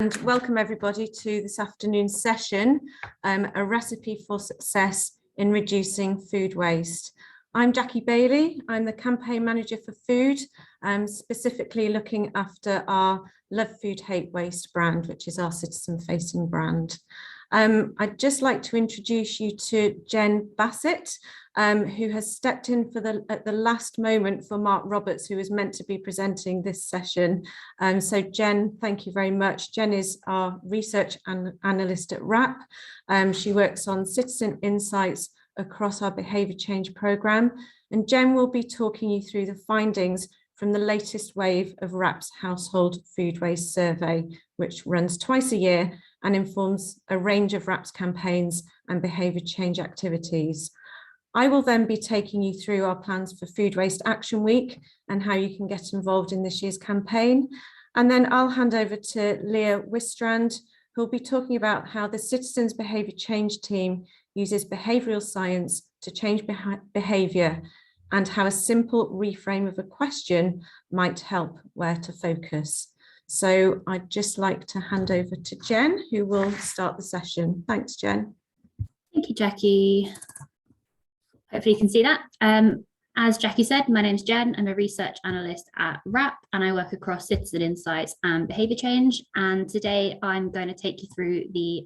and welcome everybody to this afternoon's session, a recipe for success in reducing food waste. I'm Jackie Bailey. I'm the campaign manager for food, specifically looking after our Love Food Hate Waste brand, which is our citizen facing brand. I'd just like to introduce you to Jen Bassett, who has stepped in at the last moment for Mark Roberts, who was meant to be presenting this session. So Jen, thank you very much. Jen is our research analyst at WRAP. She works on citizen insights across our behaviour change programme, and Jen will be talking you through the findings from the latest wave of WRAP's household food waste survey, which runs twice a year and informs a range of WRAP's campaigns and behaviour change activities. I will then be taking you through our plans for Food Waste Action Week and how you can get involved in this year's campaign. And then I'll hand over to Leah Wistrand, who'll be talking about how the Citizens Behaviour Change team uses behavioural science to change behaviour and how a simple reframe of a question might help where to focus. So I'd just like to hand over to Jen, who will start the session. Thanks, Jen. Thank you, Jackie. Hopefully you can see that. As Jackie said, my name is Jen. I'm a research analyst at WRAP, and I work across citizen insights and behaviour change. And today I'm going to take you through the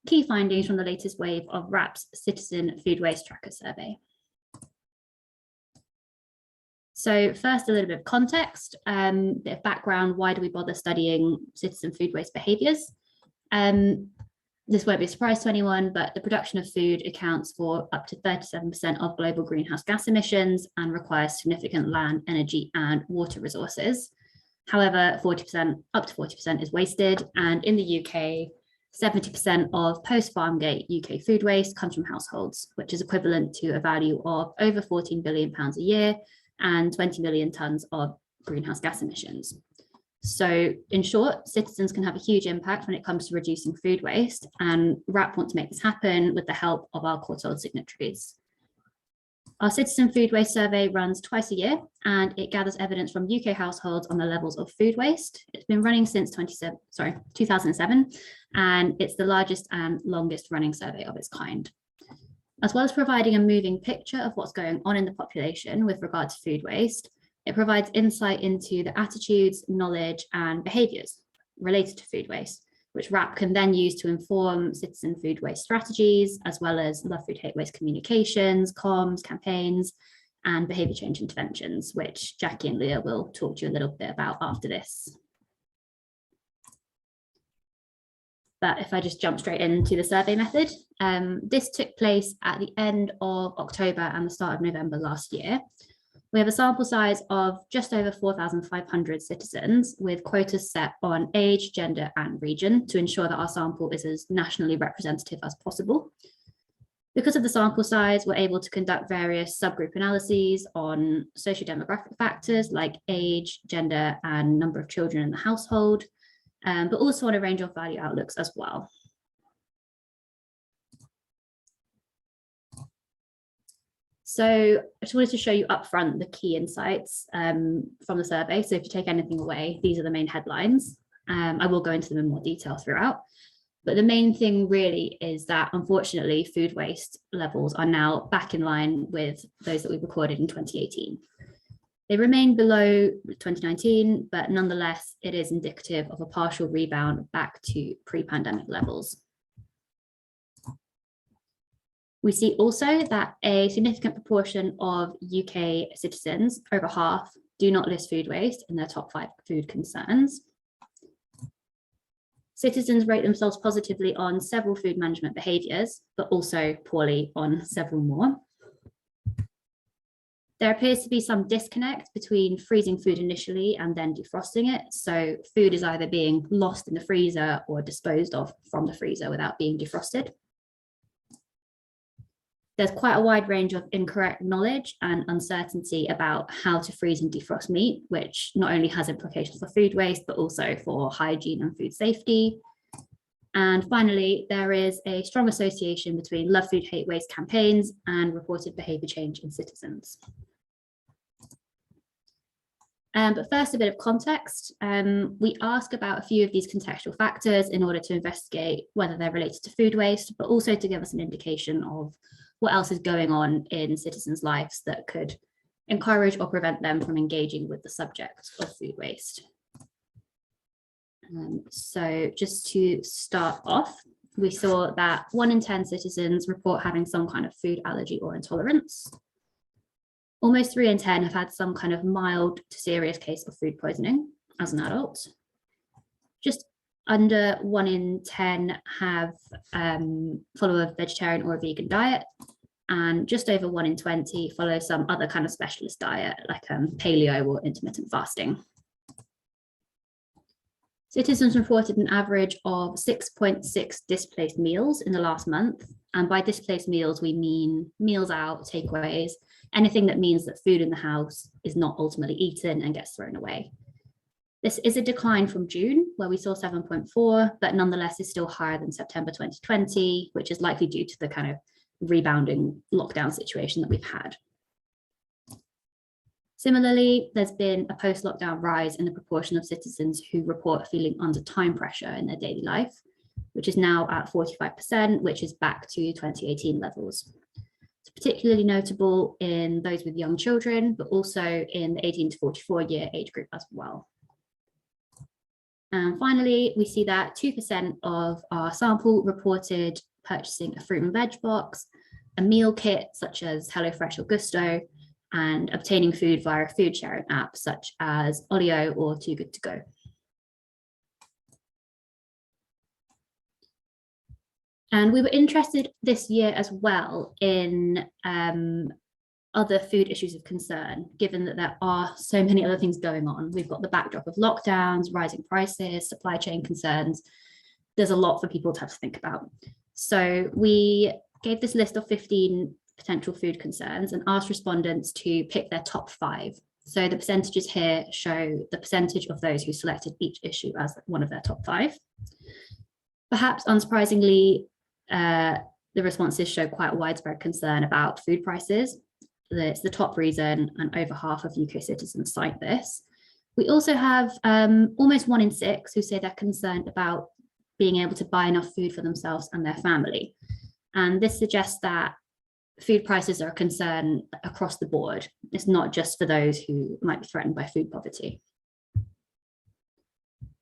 key findings from the latest wave of WRAP's Citizen Food Waste Tracker survey. So first, a little bit of context, bit of background. Why do we bother studying citizen food waste behaviours? This won't be a surprise to anyone, but the production of food accounts for up to 37% of global greenhouse gas emissions and requires significant land, energy and water resources. However, up to 40% is wasted, and in the UK, 70% of post-farm gate UK food waste comes from households, which is equivalent to a value of over £14 billion a year and 20 million tonnes of greenhouse gas emissions. So in short, citizens can have a huge impact when it comes to reducing food waste, and WRAP want to make this happen with the help of our Courtauld signatories. Our Citizen Food Waste Survey runs twice a year, and it gathers evidence from UK households on the levels of food waste. It's been running since 2007, and it's the largest and longest running survey of its kind. As well as providing a moving picture of what's going on in the population with regard to food waste, it provides insight into the attitudes, knowledge, and behaviours related to food waste, which WRAP can then use to inform citizen food waste strategies, as well as Love Food Hate Waste communications, comms, campaigns, and behaviour change interventions, which Jackie and Leah will talk to you a little bit about after this. But if I just jump straight into the survey method, this took place at the end of October and the start of November last year. We have a sample size of just over 4,500 citizens with quotas set on age, gender and region to ensure that our sample is as nationally representative as possible. Because of the sample size, we're able to conduct various subgroup analyses on socio-demographic factors like age, gender and number of children in the household, but also on a range of value outlooks as well. So I just wanted to show you up front the key insights from the survey. So if you take anything away, these are the main headlines. I will go into them in more detail throughout. But the main thing really is that, unfortunately, food waste levels are now back in line with those that we recorded in 2018. They remain below 2019, but nonetheless, it is indicative of a partial rebound back to pre-pandemic levels. We see also that a significant proportion of UK citizens, over half, do not list food waste in their top 5 food concerns. Citizens rate themselves positively on several food management behaviours, but also poorly on several more. There appears to be some disconnect between freezing food initially and then defrosting it. So food is either being lost in the freezer or disposed of from the freezer without being defrosted. There's quite a wide range of incorrect knowledge and uncertainty about how to freeze and defrost meat, which not only has implications for food waste, but also for hygiene and food safety. And finally, there is a strong association between Love Food Hate Waste campaigns and reported behaviour change in citizens. But first, a bit of context. We ask about a few of these contextual factors in order to investigate whether they're related to food waste, but also to give us an indication of what else is going on in citizens' lives that could encourage or prevent them from engaging with the subject of food waste. So just to start off, we saw that 1 in 10 citizens report having some kind of food allergy or intolerance. Almost 3 in 10 have had some kind of mild to serious case of food poisoning as an adult. Just under 1 in 10 have follow a vegetarian or a vegan diet, and just over 1 in 20 follow some other kind of specialist diet like paleo or intermittent fasting. Citizens reported an average of 6.6 displaced meals in the last month. And by displaced meals, we mean meals out, takeaways, anything that means that food in the house is not ultimately eaten and gets thrown away. This is a decline from June, where we saw 7.4, but nonetheless is still higher than September 2020, which is likely due to the kind of rebounding lockdown situation that we've had. Similarly, there's been a post-lockdown rise in the proportion of citizens who report feeling under time pressure in their daily life, which is now at 45%, which is back to 2018 levels. It's particularly notable in those with young children, but also in the 18 to 44 year age group as well. And finally, we see that 2% of our sample reported purchasing a fruit and veg box, a meal kit such as HelloFresh or Gusto, and obtaining food via a food sharing app such as Olio or Too Good To Go. And we were interested this year as well in other food issues of concern, given that there are so many other things going on. We've got the backdrop of lockdowns, rising prices, supply chain concerns. There's a lot for people to have to think about. So we gave this list of 15 potential food concerns and asked respondents to pick their top 5. So the percentages here show the percentage of those who selected each issue as one of their top 5. Perhaps unsurprisingly, the responses show quite widespread concern about food prices. It's the top reason, and over half of UK citizens cite this. We also have almost 1 in 6 who say they're concerned about being able to buy enough food for themselves and their family. And this suggests that food prices are a concern across the board. It's not just for those who might be threatened by food poverty.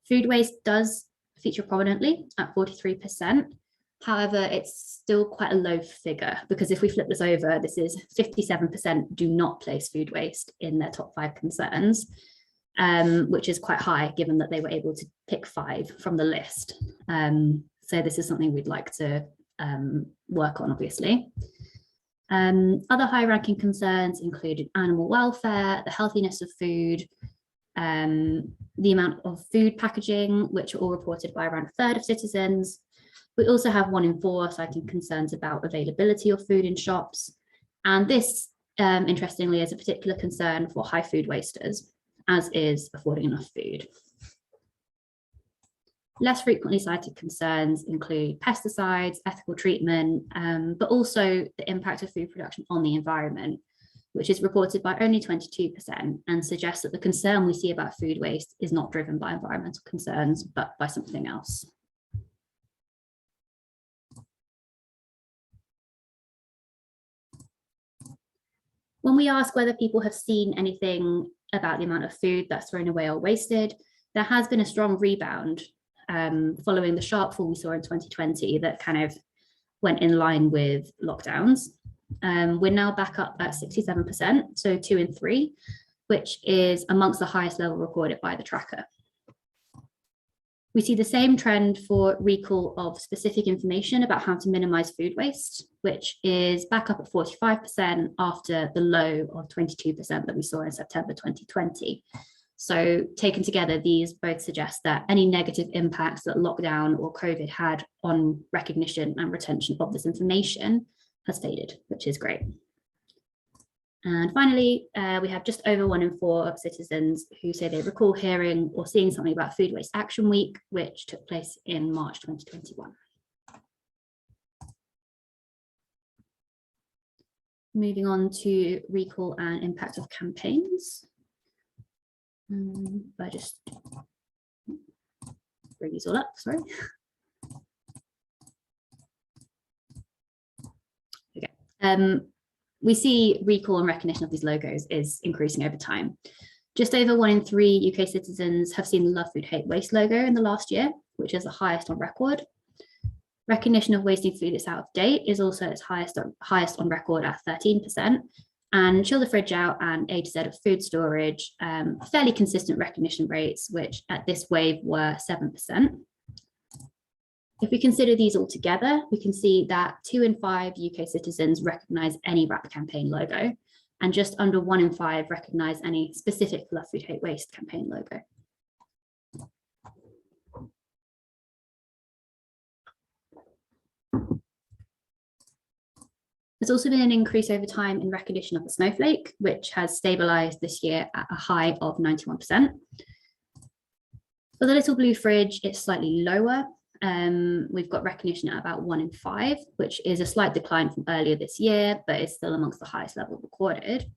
Food waste does feature prominently at 43%. However, it's still quite a low figure, because if we flip this over, this is 57% do not place food waste in their top 5 concerns, which is quite high given that they were able to pick 5 from the list. So this is something we'd like to work on, obviously. Other high-ranking concerns included animal welfare, the healthiness of food, the amount of food packaging, which are all reported by around 1/3 of citizens. We also have 1 in 4 citing concerns about availability of food in shops. And this, interestingly, is a particular concern for high food wasters, as is affording enough food. Less frequently cited concerns include pesticides, ethical treatment, but also the impact of food production on the environment, which is reported by only 22% and suggests that the concern we see about food waste is not driven by environmental concerns, but by something else. When we ask whether people have seen anything about the amount of food that's thrown away or wasted, there has been a strong rebound following the sharp fall we saw in 2020 that kind of went in line with lockdowns. We're now back up at 67%, so 2 in 3, which is amongst the highest level recorded by the tracker. We see the same trend for recall of specific information about how to minimize food waste, which is back up at 45% after the low of 22% that we saw in September 2020. So taken together, these both suggest that any negative impacts that lockdown or COVID had on recognition and retention of this information has faded, which is great. And finally, we have just over 1 in 4 of citizens who say they recall hearing or seeing something about Food Waste Action Week, which took place in March 2021. Moving on to recall and impact of campaigns. I just bring these all up, sorry. Okay. We see recall and recognition of these logos is increasing over time. Just over 1 in 3 UK citizens have seen the Love Food Hate Waste logo in the last year, which is the highest on record. Recognition of wasting food that's out of date is also its highest on record at 13%. And Chill the Fridge Out and A to Z of food storage, fairly consistent recognition rates, which at this wave were 7%. If we consider these all together, we can see that 2 in 5 UK citizens recognise any wrap campaign logo, and just under 1 in 5 recognise any specific Love Food Hate Waste campaign logo. There's also been an increase over time in recognition of the snowflake, which has stabilised this year at a high of 91%. For the little blue fridge, it's slightly lower. We've got recognition at about 1 in 5, which is a slight decline from earlier this year, but it's still amongst the highest level recorded.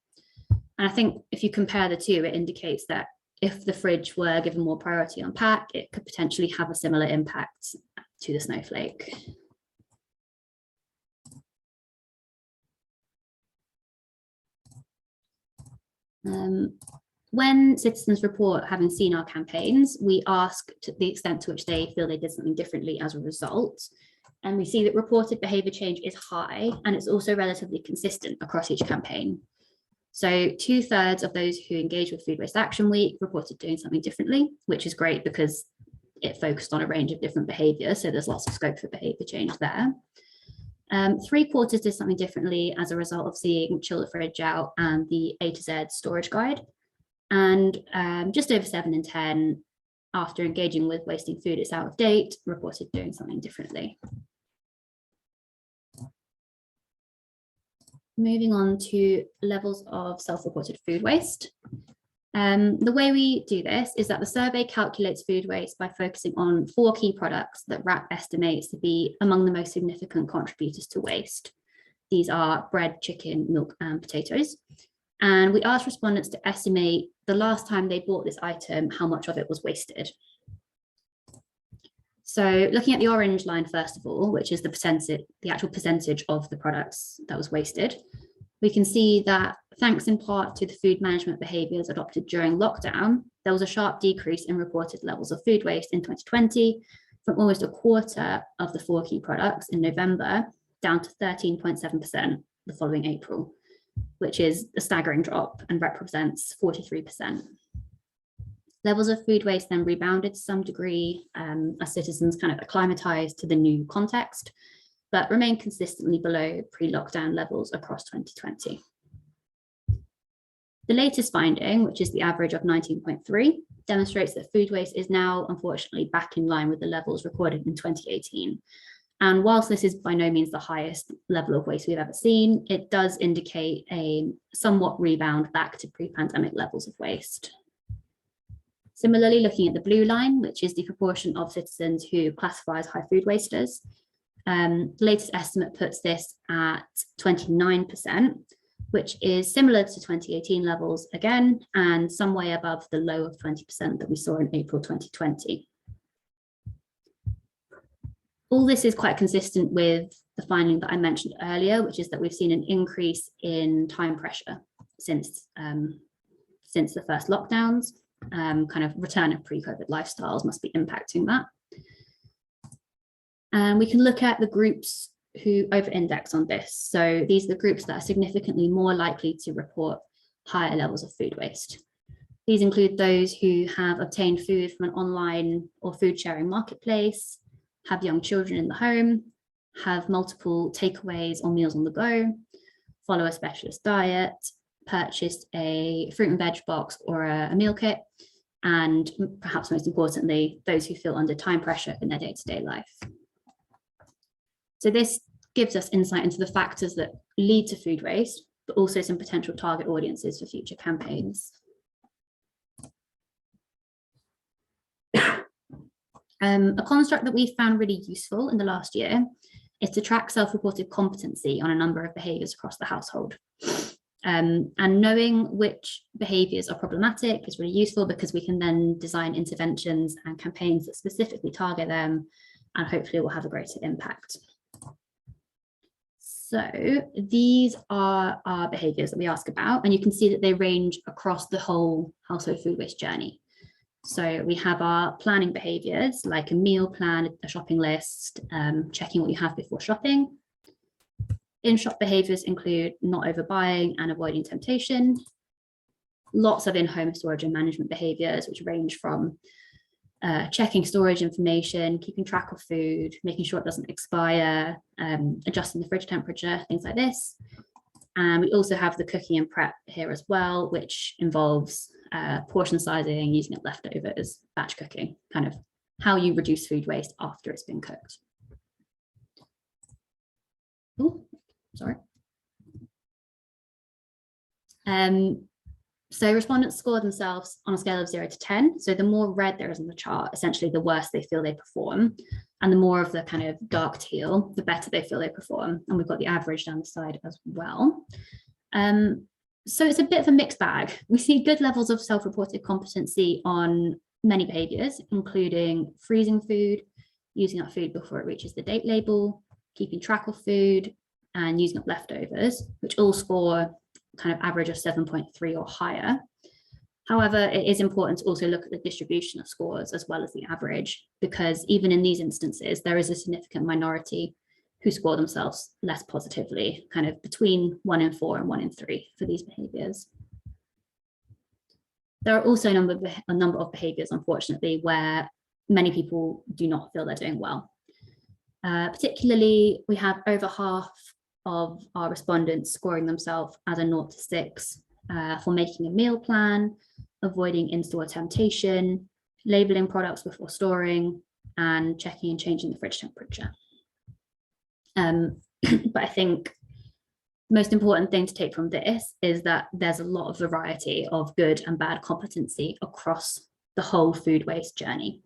And I think if you compare the two, it indicates that if the fridge were given more priority on pack, it could potentially have a similar impact to the snowflake. When citizens report having seen our campaigns, we ask to the extent to which they feel they did something differently as a result. And we see that reported behaviour change is high, and it's also relatively consistent across each campaign. So 2/3 of those who engage with Food Waste Action Week reported doing something differently, which is great because it focused on a range of different behaviours. So there's lots of scope for behaviour change there. 3/4 did something differently as a result of seeing Chill the Fridge Out and the A to Z storage guide. And just over 7 in 10, after engaging with wasting food it's out of date, reported doing something differently. Moving on to levels of self-reported food waste. The way we do this is that the survey calculates food waste by focusing on 4 key products that WRAP estimates to be among the most significant contributors to waste. These are bread, chicken, milk, and potatoes. And we asked respondents to estimate the last time they bought this item, how much of it was wasted. So looking at the orange line, first of all, which is the actual percentage of the products that was wasted, we can see that thanks in part to the food management behaviours adopted during lockdown, there was a sharp decrease in reported levels of food waste in 2020 from almost a quarter of the 4 key products in November down to 13.7% the following April, which is a staggering drop and represents 43%. Levels of food waste then rebounded to some degree as citizens kind of acclimatized to the new context, but remained consistently below pre-lockdown levels across 2020. The latest finding, which is the average of 19.3, demonstrates that food waste is now unfortunately back in line with the levels recorded in 2018. And whilst this is by no means the highest level of waste we've ever seen, it does indicate a somewhat rebound back to pre-pandemic levels of waste. Similarly, looking at the blue line, which is the proportion of citizens who classify as high food wasters, the latest estimate puts this at 29%, which is similar to 2018 levels again, and some way above the low of 20% that we saw in April 2020. All this is quite consistent with the finding that I mentioned earlier, which is that we've seen an increase in time pressure since the first lockdowns. Kind of return of pre-COVID lifestyles must be impacting that. And we can look at the groups who over-index on this. So these are the groups that are significantly more likely to report higher levels of food waste. These include those who have obtained food from an online or food sharing marketplace, have young children in the home, have multiple takeaways or meals on the go, follow a specialist diet, purchased a fruit and veg box or a meal kit, and perhaps most importantly, those who feel under time pressure in their day-to-day life. So this gives us insight into the factors that lead to food waste, but also some potential target audiences for future campaigns. A construct that we found really useful in the last year is to track self-reported competency on a number of behaviours across the household. And knowing which behaviours are problematic is really useful because we can then design interventions and campaigns that specifically target them and hopefully will have a greater impact. So these are our behaviours that we ask about, and you can see that they range across the whole household food waste journey. So we have our planning behaviours like a meal plan, a shopping list, checking what you have before shopping. In-shop behaviours include not overbuying and avoiding temptation. Lots of in-home storage and management behaviours, which range from checking storage information, keeping track of food, making sure it doesn't expire, adjusting the fridge temperature, things like this. And we also have the cooking and prep here as well, which involves portion sizing, using up leftovers, batch cooking, kind of how you reduce food waste after it's been cooked. Oh, sorry. So respondents score themselves on a scale of 0 to 10. So the more red there is on the chart, essentially the worse they feel they perform. And the more of the kind of dark teal, the better they feel they perform. And we've got the average down the side as well. So it's a bit of a mixed bag. We see good levels of self-reported competency on many behaviours, including freezing food, using up food before it reaches the date label, keeping track of food, and using up leftovers, which all score kind of average of 7.3 or higher. However, it is important to also look at the distribution of scores as well as the average, because even in these instances, there is a significant minority who score themselves less positively, kind of between 1 in 4 and 1 in 3 for these behaviours. There are also a number of behaviours, unfortunately, where many people do not feel they're doing well. Particularly, we have over half of our respondents scoring themselves as a 0 to 6 for making a meal plan, avoiding in-store temptation, labelling products before storing, and checking and changing the fridge temperature. But I think most important thing to take from this is that there's a lot of variety of good and bad competency across the whole food waste journey,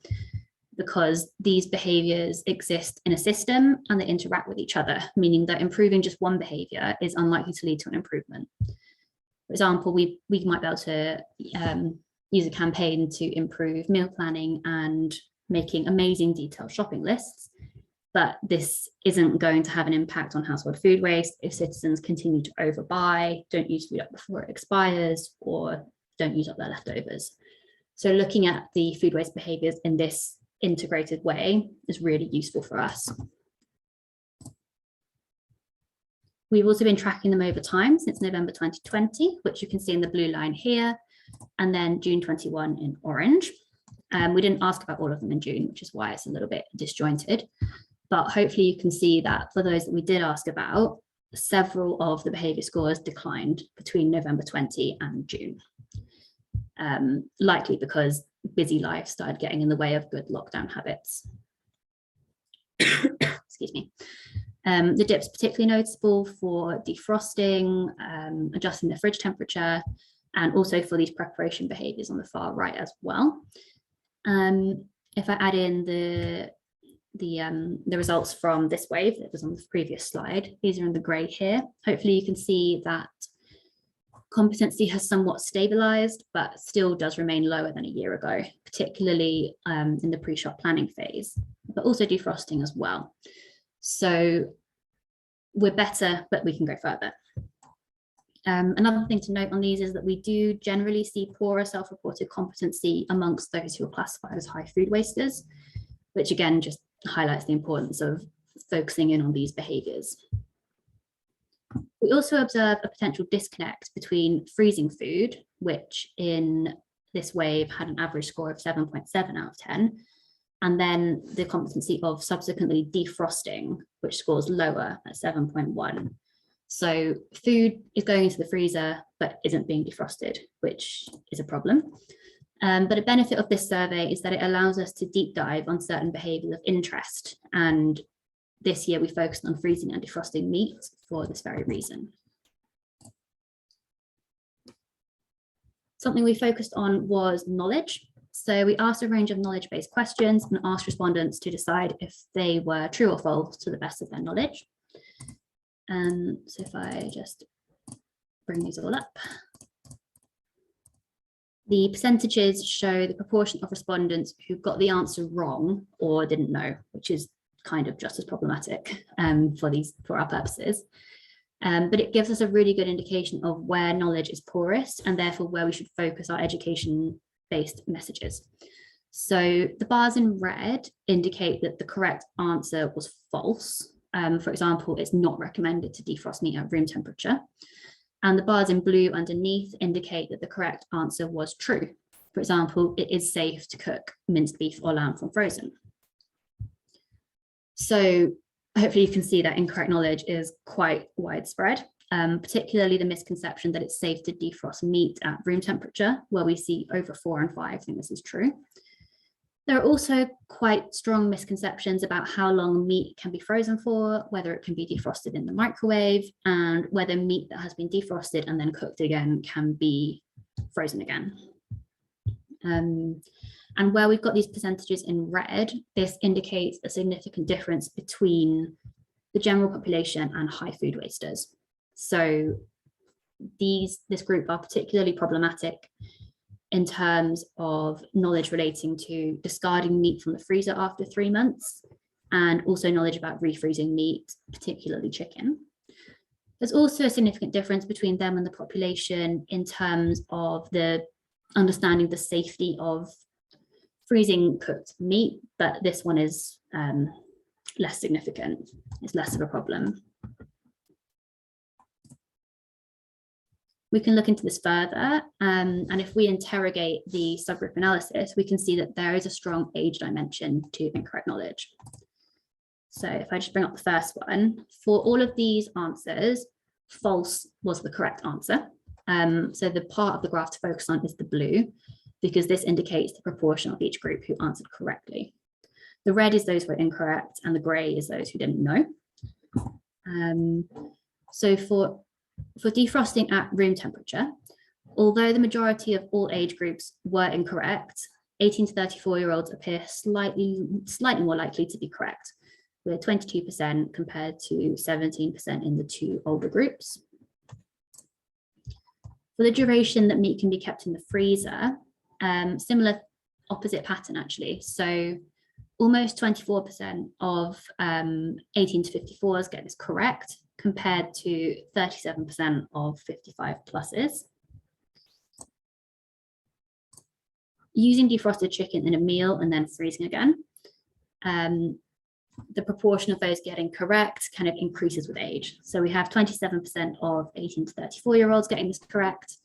because these behaviours exist in a system and they interact with each other, meaning that improving just one behaviour is unlikely to lead to an improvement. For example, we might be able to use a campaign to improve meal planning and making amazing detailed shopping lists, but this isn't going to have an impact on household food waste if citizens continue to overbuy, don't use food up before it expires, or don't use up their leftovers. So looking at the food waste behaviours in this integrated way is really useful for us. We've also been tracking them over time since November 2020, which you can see in the blue line here, and then June 21 in orange. We didn't ask about all of them in June, which is why it's a little bit disjointed, but hopefully you can see that for those that we did ask about, several of the behaviour scores declined between November 20 and June, likely because busy life started getting in the way of good lockdown habits. Excuse me. The dip's particularly noticeable for defrosting, adjusting the fridge temperature, and also for these preparation behaviours on the far right as well. If I add in the results from this wave that was on the previous slide, these are in the grey here. Hopefully you can see that competency has somewhat stabilised, but still does remain lower than a year ago, particularly in the pre-shop planning phase, but also defrosting as well. So we're better, but we can go further. Another thing to note on these is that we do generally see poorer self-reported competency amongst those who are classified as high food wasters, which again just highlights the importance of focusing in on these behaviours. We also observe a potential disconnect between freezing food, which in this wave had an average score of 7.7 out of 10, and then the competency of subsequently defrosting, which scores lower at 7.1. So food is going into the freezer, but isn't being defrosted, which is a problem. But a benefit of this survey is that it allows us to deep dive on certain behaviours of interest. And this year we focused on freezing and defrosting meat for this very reason. Something we focused on was knowledge. So we asked a range of knowledge-based questions and asked respondents to decide if they were true or false to the best of their knowledge. So if I just bring these all up. The percentages show the proportion of respondents who got the answer wrong or didn't know, which is kind of just as problematic for our purposes. But it gives us a really good indication of where knowledge is poorest and therefore where we should focus our education-based messages. So the bars in red indicate that the correct answer was false. For example, it's not recommended to defrost meat at room temperature. And the bars in blue underneath indicate that the correct answer was true. For example, it is safe to cook minced beef or lamb from frozen. So hopefully you can see that incorrect knowledge is quite widespread, particularly the misconception that it's safe to defrost meat at room temperature, where we see over 4 and 5 think this is true. There are also quite strong misconceptions about how long meat can be frozen for, whether it can be defrosted in the microwave, and whether meat that has been defrosted and then cooked again can be frozen again. And where we've got these percentages in red, this indicates a significant difference between the general population and high food wasters. So this group are particularly problematic in terms of knowledge relating to discarding meat from the freezer after 3 months, and also knowledge about refreezing meat, particularly chicken. There's also a significant difference between them and the population in terms of the understanding the safety of freezing cooked meat, but this one is less significant. It's less of a problem. We can look into this further, and if we interrogate the subgroup analysis, we can see that there is a strong age dimension to incorrect knowledge. So if I just bring up the first one, for all of these answers, false was the correct answer. So the part of the graph to focus on is the blue, because this indicates the proportion of each group who answered correctly. The red is those who were incorrect, and the gray is those who didn't know. So for defrosting at room temperature, although the majority of all age groups were incorrect, 18 to 34-year-olds appear slightly more likely to be correct, with 22% compared to 17% in the 2 older groups. For the duration that meat can be kept in the freezer, similar opposite pattern actually. So almost 24% of 18 to 54s get this correct, compared to 37% of 55 pluses. Using defrosted chicken in a meal and then freezing again, the proportion of those getting correct kind of increases with age. So we have 27% of 18 to 34-year-olds getting this correct,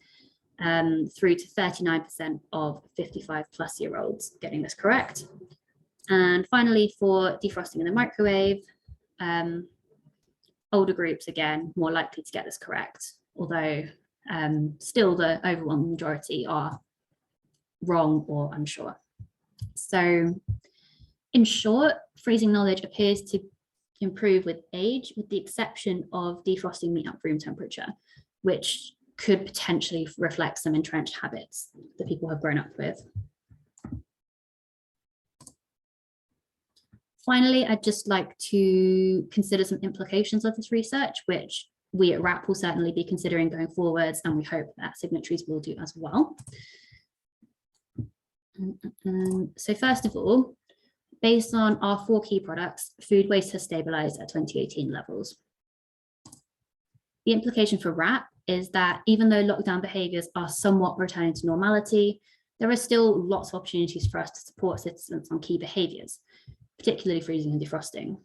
through to 39% of 55-plus-year-olds getting this correct. And finally, for defrosting in the microwave, older groups, again, more likely to get this correct, although still the overwhelming majority are wrong or unsure. So in short, freezing knowledge appears to improve with age, with the exception of defrosting meat at room temperature, which could potentially reflect some entrenched habits that people have grown up with. Finally, I'd just like to consider some implications of this research, which we at RAP will certainly be considering going forwards, and we hope that signatories will do as well. So first of all, based on our 4 key products, food waste has stabilized at 2018 levels. The implication for RAP is that even though lockdown behaviours are somewhat returning to normality, there are still lots of opportunities for us to support citizens on key behaviours, particularly freezing and defrosting.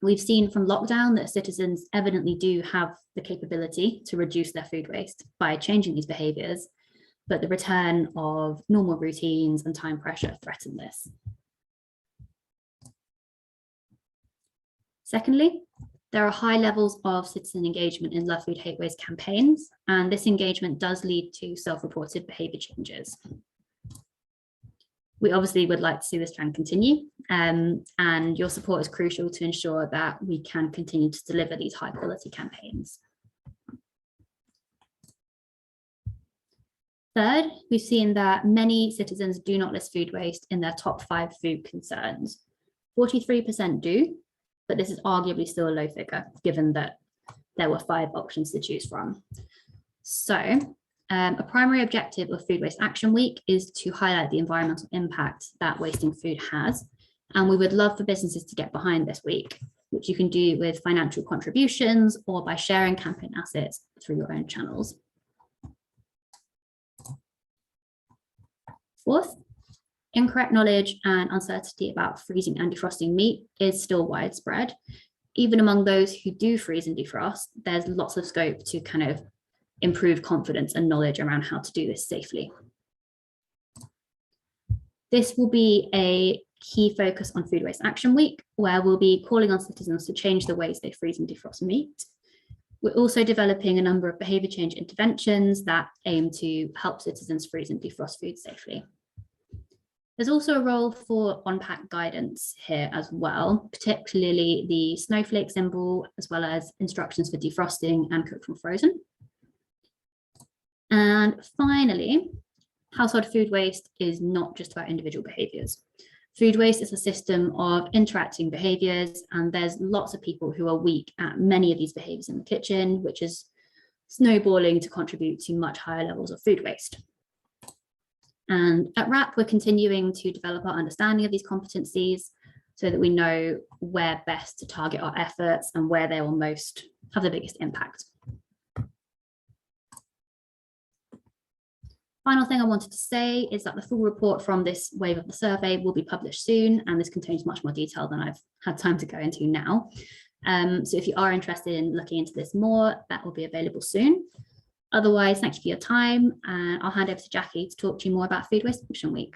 We've seen from lockdown that citizens evidently do have the capability to reduce their food waste by changing these behaviours, but the return of normal routines and time pressure threaten this. Secondly, there are high levels of citizen engagement in Love Food Hate Waste campaigns, and this engagement does lead to self-reported behaviour changes. We obviously would like to see this trend continue, and your support is crucial to ensure that we can continue to deliver these high quality campaigns. Third, we've seen that many citizens do not list food waste in their top 5 food concerns. 43% do, but this is arguably still a low figure, given that there were 5 options to choose from. So a primary objective of Food Waste Action Week is to highlight the environmental impact that wasting food has. And we would love for businesses to get behind this week, which you can do with financial contributions or by sharing campaign assets through your own channels. Fourth, incorrect knowledge and uncertainty about freezing and defrosting meat is still widespread. Even among those who do freeze and defrost, there's lots of scope to kind of improve confidence and knowledge around how to do this safely. This will be a key focus on Food Waste Action Week, where we'll be calling on citizens to change the ways they freeze and defrost meat. We're also developing a number of behaviour change interventions that aim to help citizens freeze and defrost food safely. There's also a role for on-pack guidance here as well, particularly the snowflake symbol, as well as instructions for defrosting and cook from frozen. And finally, household food waste is not just about individual behaviours. Food waste is a system of interacting behaviours, and there's lots of people who are weak at many of these behaviours in the kitchen, which is snowballing to contribute to much higher levels of food waste. And at WRAP, we're continuing to develop our understanding of these competencies so that we know where best to target our efforts and where they will most have the biggest impact. Final thing I wanted to say is that the full report from this wave of the survey will be published soon, and this contains much more detail than I've had time to go into now. So if you are interested in looking into this more, that will be available soon. Otherwise, thank you for your time, and I'll hand over to Jackie to talk to you more about Food Waste Action Week.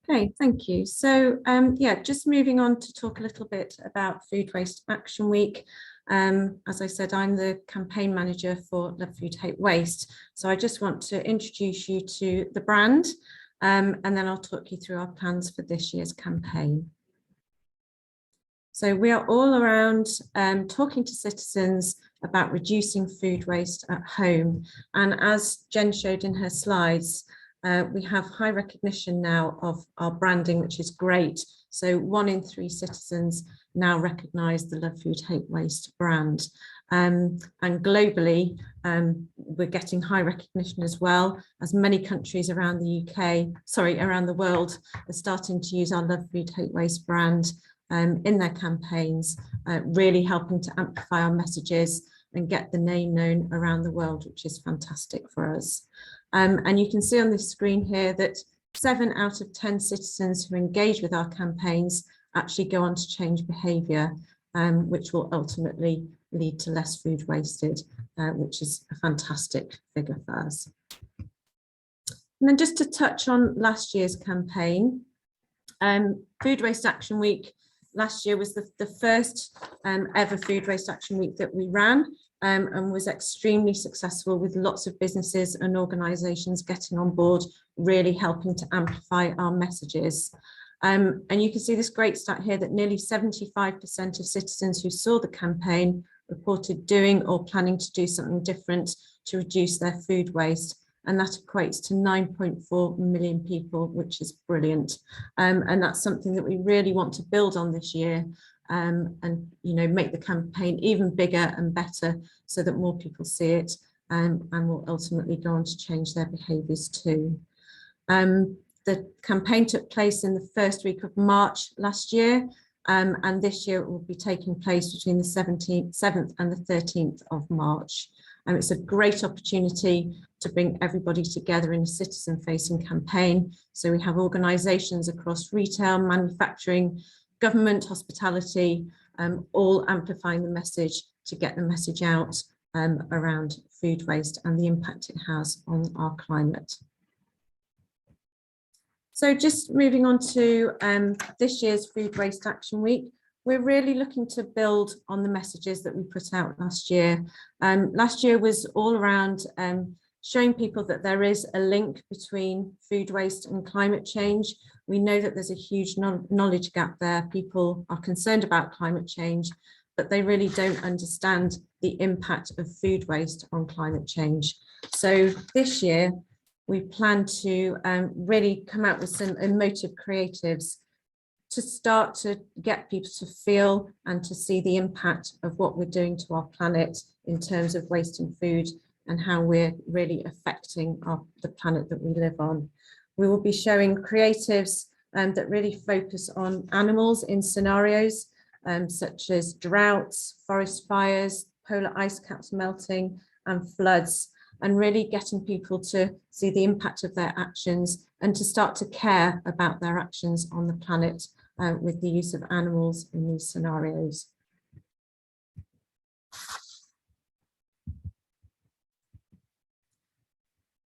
Okay, thank you. So yeah, just moving on to talk a little bit about Food Waste Action Week. As I said, I'm the campaign manager for Love Food Hate Waste. So I just want to introduce you to the brand, and then I'll talk you through our plans for this year's campaign. So we are all around talking to citizens about reducing food waste at home. And as Jen showed in her slides, we have high recognition now of our branding, which is great. So 1 in 3 citizens now recognise the Love Food Hate Waste brand. And globally, we're getting high recognition as well, as many countries around around the world are starting to use our Love Food Hate Waste brand in their campaigns, really helping to amplify our messages and get the name known around the world, which is fantastic for us. And you can see on this screen here that 7 out of 10 citizens who engage with our campaigns actually go on to change behaviour, which will ultimately lead to less food wasted, which is a fantastic figure for us. And then just to touch on last year's campaign, Food Waste Action Week last year was the first ever Food Waste Action Week that we ran, and was extremely successful, with lots of businesses and organisations getting on board, really helping to amplify our messages. And you can see this great stat here that nearly 75% of citizens who saw the campaign reported doing or planning to do something different to reduce their food waste. And that equates to 9.4 million people, which is brilliant. And that's something that we really want to build on this year, and make the campaign even bigger and better so that more people see it, and will ultimately go on to change their behaviours too. The campaign took place in the first week of March last year, and this year it will be taking place between the 7th and the 13th of March. And it's a great opportunity to bring everybody together in a citizen-facing campaign. So we have organisations across retail, manufacturing, government, hospitality, all amplifying the message to get the message out around food waste and the impact it has on our climate. So just moving on to this year's Food Waste Action Week, we're really looking to build on the messages that we put out last year. Last year was all around showing people that there is a link between food waste and climate change. We know that there's a huge knowledge gap there. People are concerned about climate change, but they really don't understand the impact of food waste on climate change. So this year, we plan to really come out with some emotive creatives to start to get people to feel and to see the impact of what we're doing to our planet in terms of wasting food and how we're really affecting the planet that we live on. We will be showing creatives that really focus on animals in scenarios such as droughts, forest fires, polar ice caps melting and floods, and really getting people to see the impact of their actions and to start to care about their actions on the planet with the use of animals in these scenarios.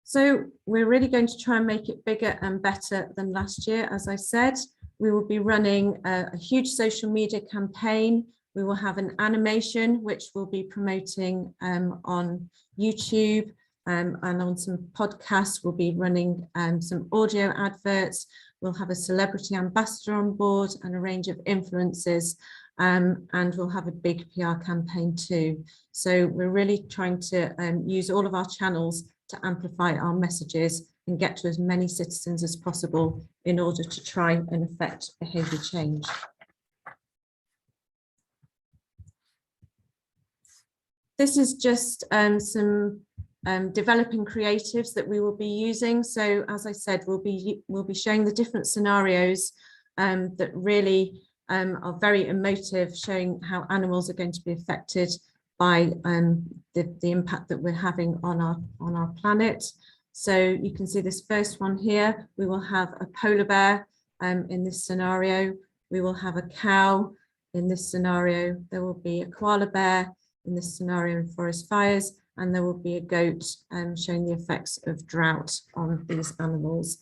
So we're really going to try and make it bigger and better than last year. As I said, we will be running a huge social media campaign. We will have an animation which we'll be promoting on YouTube and on some podcasts. We'll be running some audio adverts. We'll have a celebrity ambassador on board and a range of influencers, and we'll have a big PR campaign too. So we're really trying to use all of our channels to amplify our messages and get to as many citizens as possible in order to try and affect behaviour change. This is just some developing creatives that we will be using. So as I said, we'll be showing the different scenarios that really are very emotive, showing how animals are going to be affected by the impact that we're having on our planet. So you can see this first one here. We will have a polar bear in this scenario. We will have a cow in this scenario. There will be a koala bear in this scenario in forest fires, and there will be a goat showing the effects of drought on these animals.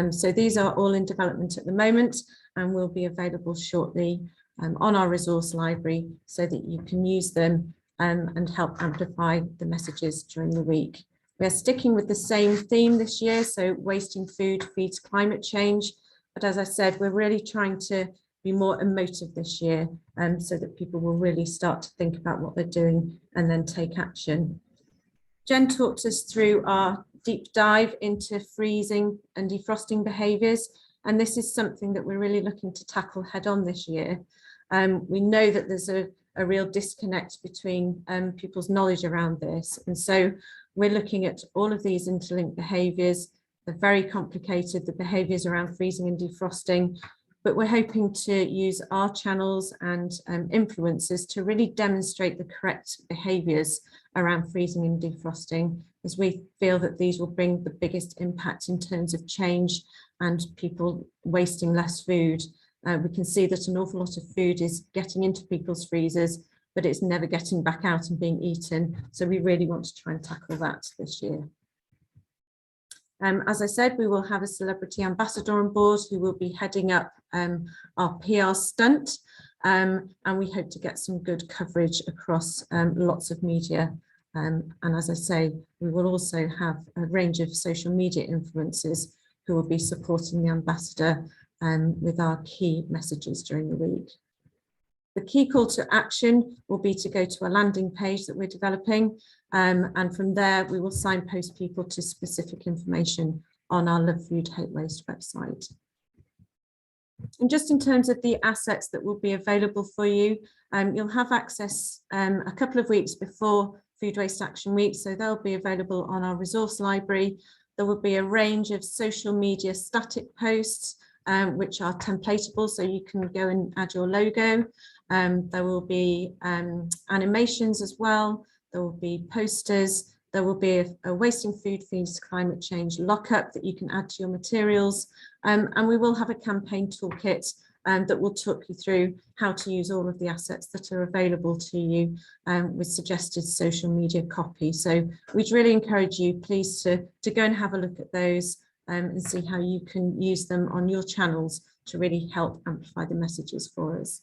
So these are all in development at the moment and will be available shortly on our resource library so that you can use them and help amplify the messages during the week. We're sticking with the same theme this year, so wasting food feeds climate change. But as I said, we're really trying to be more emotive this year so that people will really start to think about what they're doing and then take action. Jen talked us through our deep dive into freezing and defrosting behaviours, and this is something that we're really looking to tackle head on this year. We know that there's a real disconnect between people's knowledge around this, and so we're looking at all of these interlinked behaviours. They're very complicated, the behaviours around freezing and defrosting, but we're hoping to use our channels and influencers to really demonstrate the correct behaviours around freezing and defrosting, as we feel that these will bring the biggest impact in terms of change and people wasting less food. We can see that an awful lot of food is getting into people's freezers, but it's never getting back out and being eaten. So we really want to try and tackle that this year. As I said, we will have a celebrity ambassador on board who will be heading up our PR stunt, and we hope to get some good coverage across lots of media. And as I say, we will also have a range of social media influencers who will be supporting the ambassador with our key messages during the week. The key call to action will be to go to a landing page that we're developing, and from there we will signpost people to specific information on our Love Food Hate Waste website. And just in terms of the assets that will be available for you, you'll have access a couple of weeks before Food Waste Action Week, so they'll be available on our resource library. There will be a range of social media static posts which are templatable, so you can go and add your logo. There will be animations as well. There will be posters. There will be a wasting food feeds climate change lockup that you can add to your materials. And we will have a campaign toolkit that will talk you through how to use all of the assets that are available to you with suggested social media copy. So we'd really encourage you, please, to go and have a look at those and see how you can use them on your channels to really help amplify the messages for us.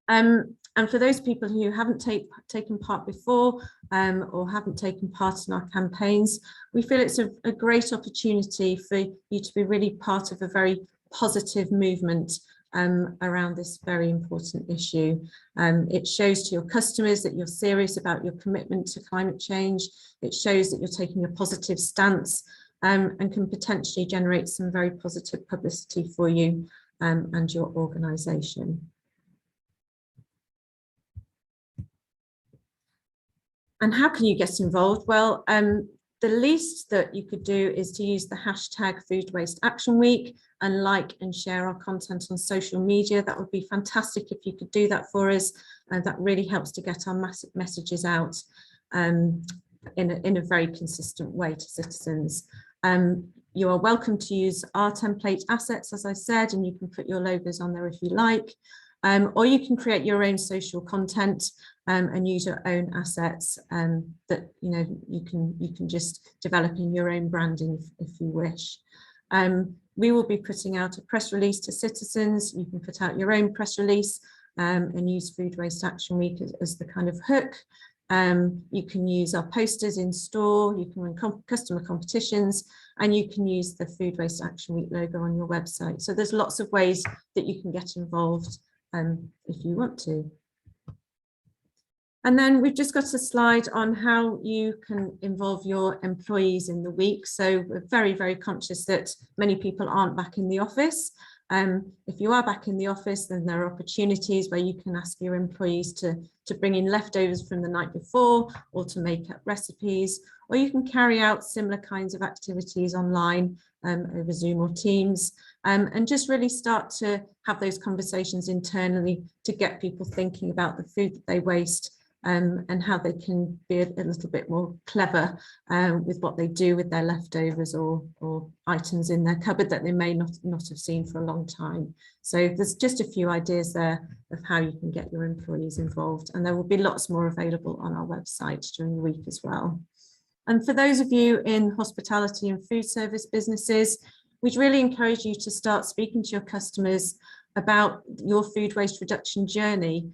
And for those people who haven't taken part before or haven't taken part in our campaigns, we feel it's a great opportunity for you to be really part of a very positive movement around this very important issue. It shows to your customers that you're serious about your commitment to climate change. It shows that you're taking a positive stance and can potentially generate some very positive publicity for you and your organisation. And how can you get involved? Well, the least that you could do is to use the hashtag Food Waste Action Week and like and share our content on social media. That would be fantastic if you could do that for us. That really helps to get our messages out in a very consistent way to citizens. You are welcome to use our template assets, as I said, and you can put your logos on there if you like. Or you can create your own social content and use your own assets that you can just develop in your own branding if you wish. We will be putting out a press release to citizens. You can put out your own press release and use Food Waste Action Week as the kind of hook. You can use our posters in store, you can run customer competitions, and you can use the Food Waste Action Week logo on your website. So there's lots of ways that you can get involved if you want to. And then we've just got a slide on how you can involve your employees in the week. So we're very, very conscious that many people aren't back in the office. If you are back in the office, then there are opportunities where you can ask your employees to bring in leftovers from the night before or to make up recipes, or you can carry out similar kinds of activities online over Zoom or Teams, and just really start to have those conversations internally to get people thinking about the food that they waste and how they can be a little bit more clever with what they do with their leftovers or items in their cupboard that they may not have seen for a long time. So there's just a few ideas there of how you can get your employees involved, and there will be lots more available on our website during the week as well. And for those of you in hospitality and food service businesses, we'd really encourage you to start speaking to your customers about your food waste reduction journey.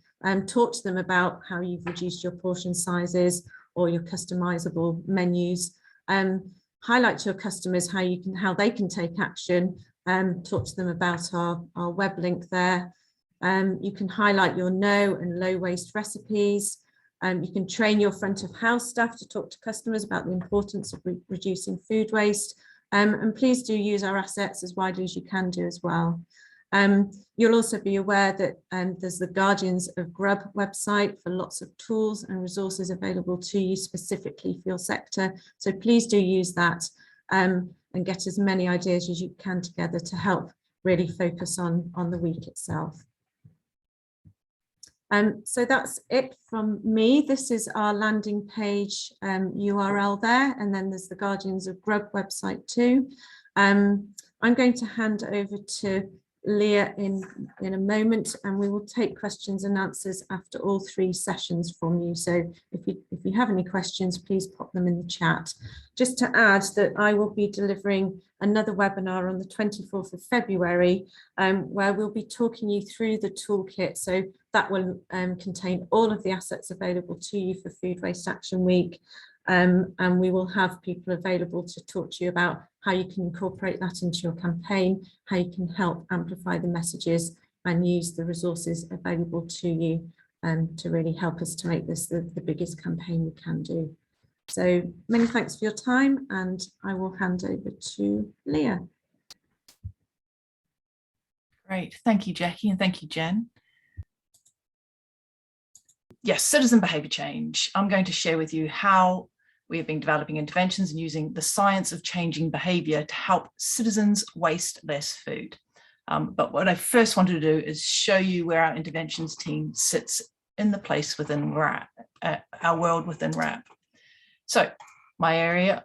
Talk to them about how you've reduced your portion sizes or your customizable menus. Highlight to your customers how they can take action. Talk to them about our web link there. You can highlight your no and low waste recipes. You can train your front of house staff to talk to customers about the importance of reducing food waste. And please do use our assets as widely as you can do as well. You'll also be aware that there's the Guardians of Grub website for lots of tools and resources available to you specifically for your sector. So please do use that and get as many ideas as you can together to help really focus on the week itself. So that's it from me. This is our landing page URL there, and then there's the Guardians of Grub website too. I'm going to hand over to Leah in a moment, and we will take questions and answers after all three sessions from you. So if you have any questions, please pop them in the chat. Just to add that I will be delivering another webinar on the 24th of February, where we'll be talking you through the toolkit. So that will contain all of the assets available to you for Food Waste Action Week. And we will have people available to talk to you about how you can incorporate that into your campaign, how you can help amplify the messages and use the resources available to you to really help us to make this the biggest campaign we can do. So many thanks for your time, and I will hand over to Leah. Great, thank you, Jackie, and thank you, Jen. Yes, citizen behaviour change. I'm going to share with you how we have been developing interventions and using the science of changing behaviour to help citizens waste less food. But what I first wanted to do is show you where our interventions team sits in the place within WRAP, our world within WRAP. So my area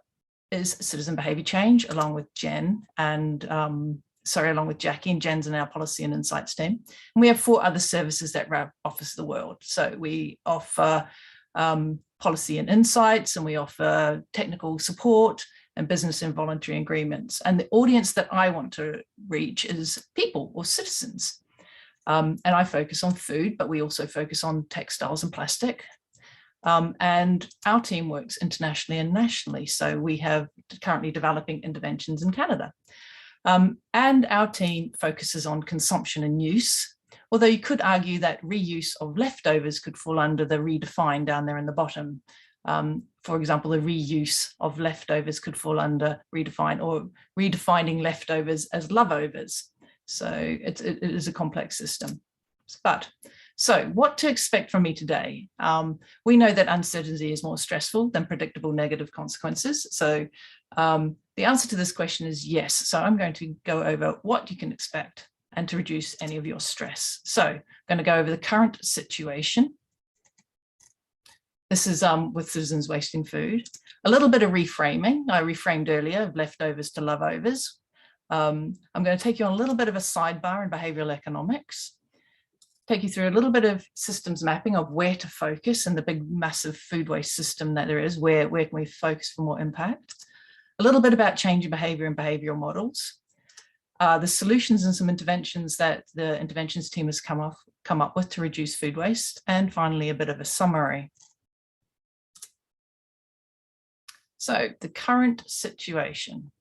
is citizen behaviour change, along with Jen and along with Jackie, and Jen's in our policy and insights team. And we have 4 other services that WRAP offers the world. So we offer policy and insights, and we offer technical support and business and voluntary agreements. And the audience that I want to reach is people or citizens. And I focus on food, but we also focus on textiles and plastic. And our team works internationally and nationally. So we have currently developing interventions in Canada. And our team focuses on consumption and use, although you could argue that reuse of leftovers could fall under the redefine down there in the bottom. For example, the reuse of leftovers could fall under redefine, or redefining leftovers as loveovers. So it is a complex system. So what to expect from me today? We know that uncertainty is more stressful than predictable negative consequences. So the answer to this question is yes. So I'm going to go over what you can expect and to reduce any of your stress. So I'm going to go over the current situation. This is with citizens wasting food. A little bit of reframing. I reframed earlier, of leftovers to loveovers. I'm going to take you on a little bit of a sidebar in behavioral economics, take you through a little bit of systems mapping of where to focus in the big massive food waste system that there is, where can we focus for more impact, a little bit about changing behavior and behavioral models, the solutions and some interventions that the interventions team has come up with to reduce food waste, and finally a bit of a summary. So the current situation.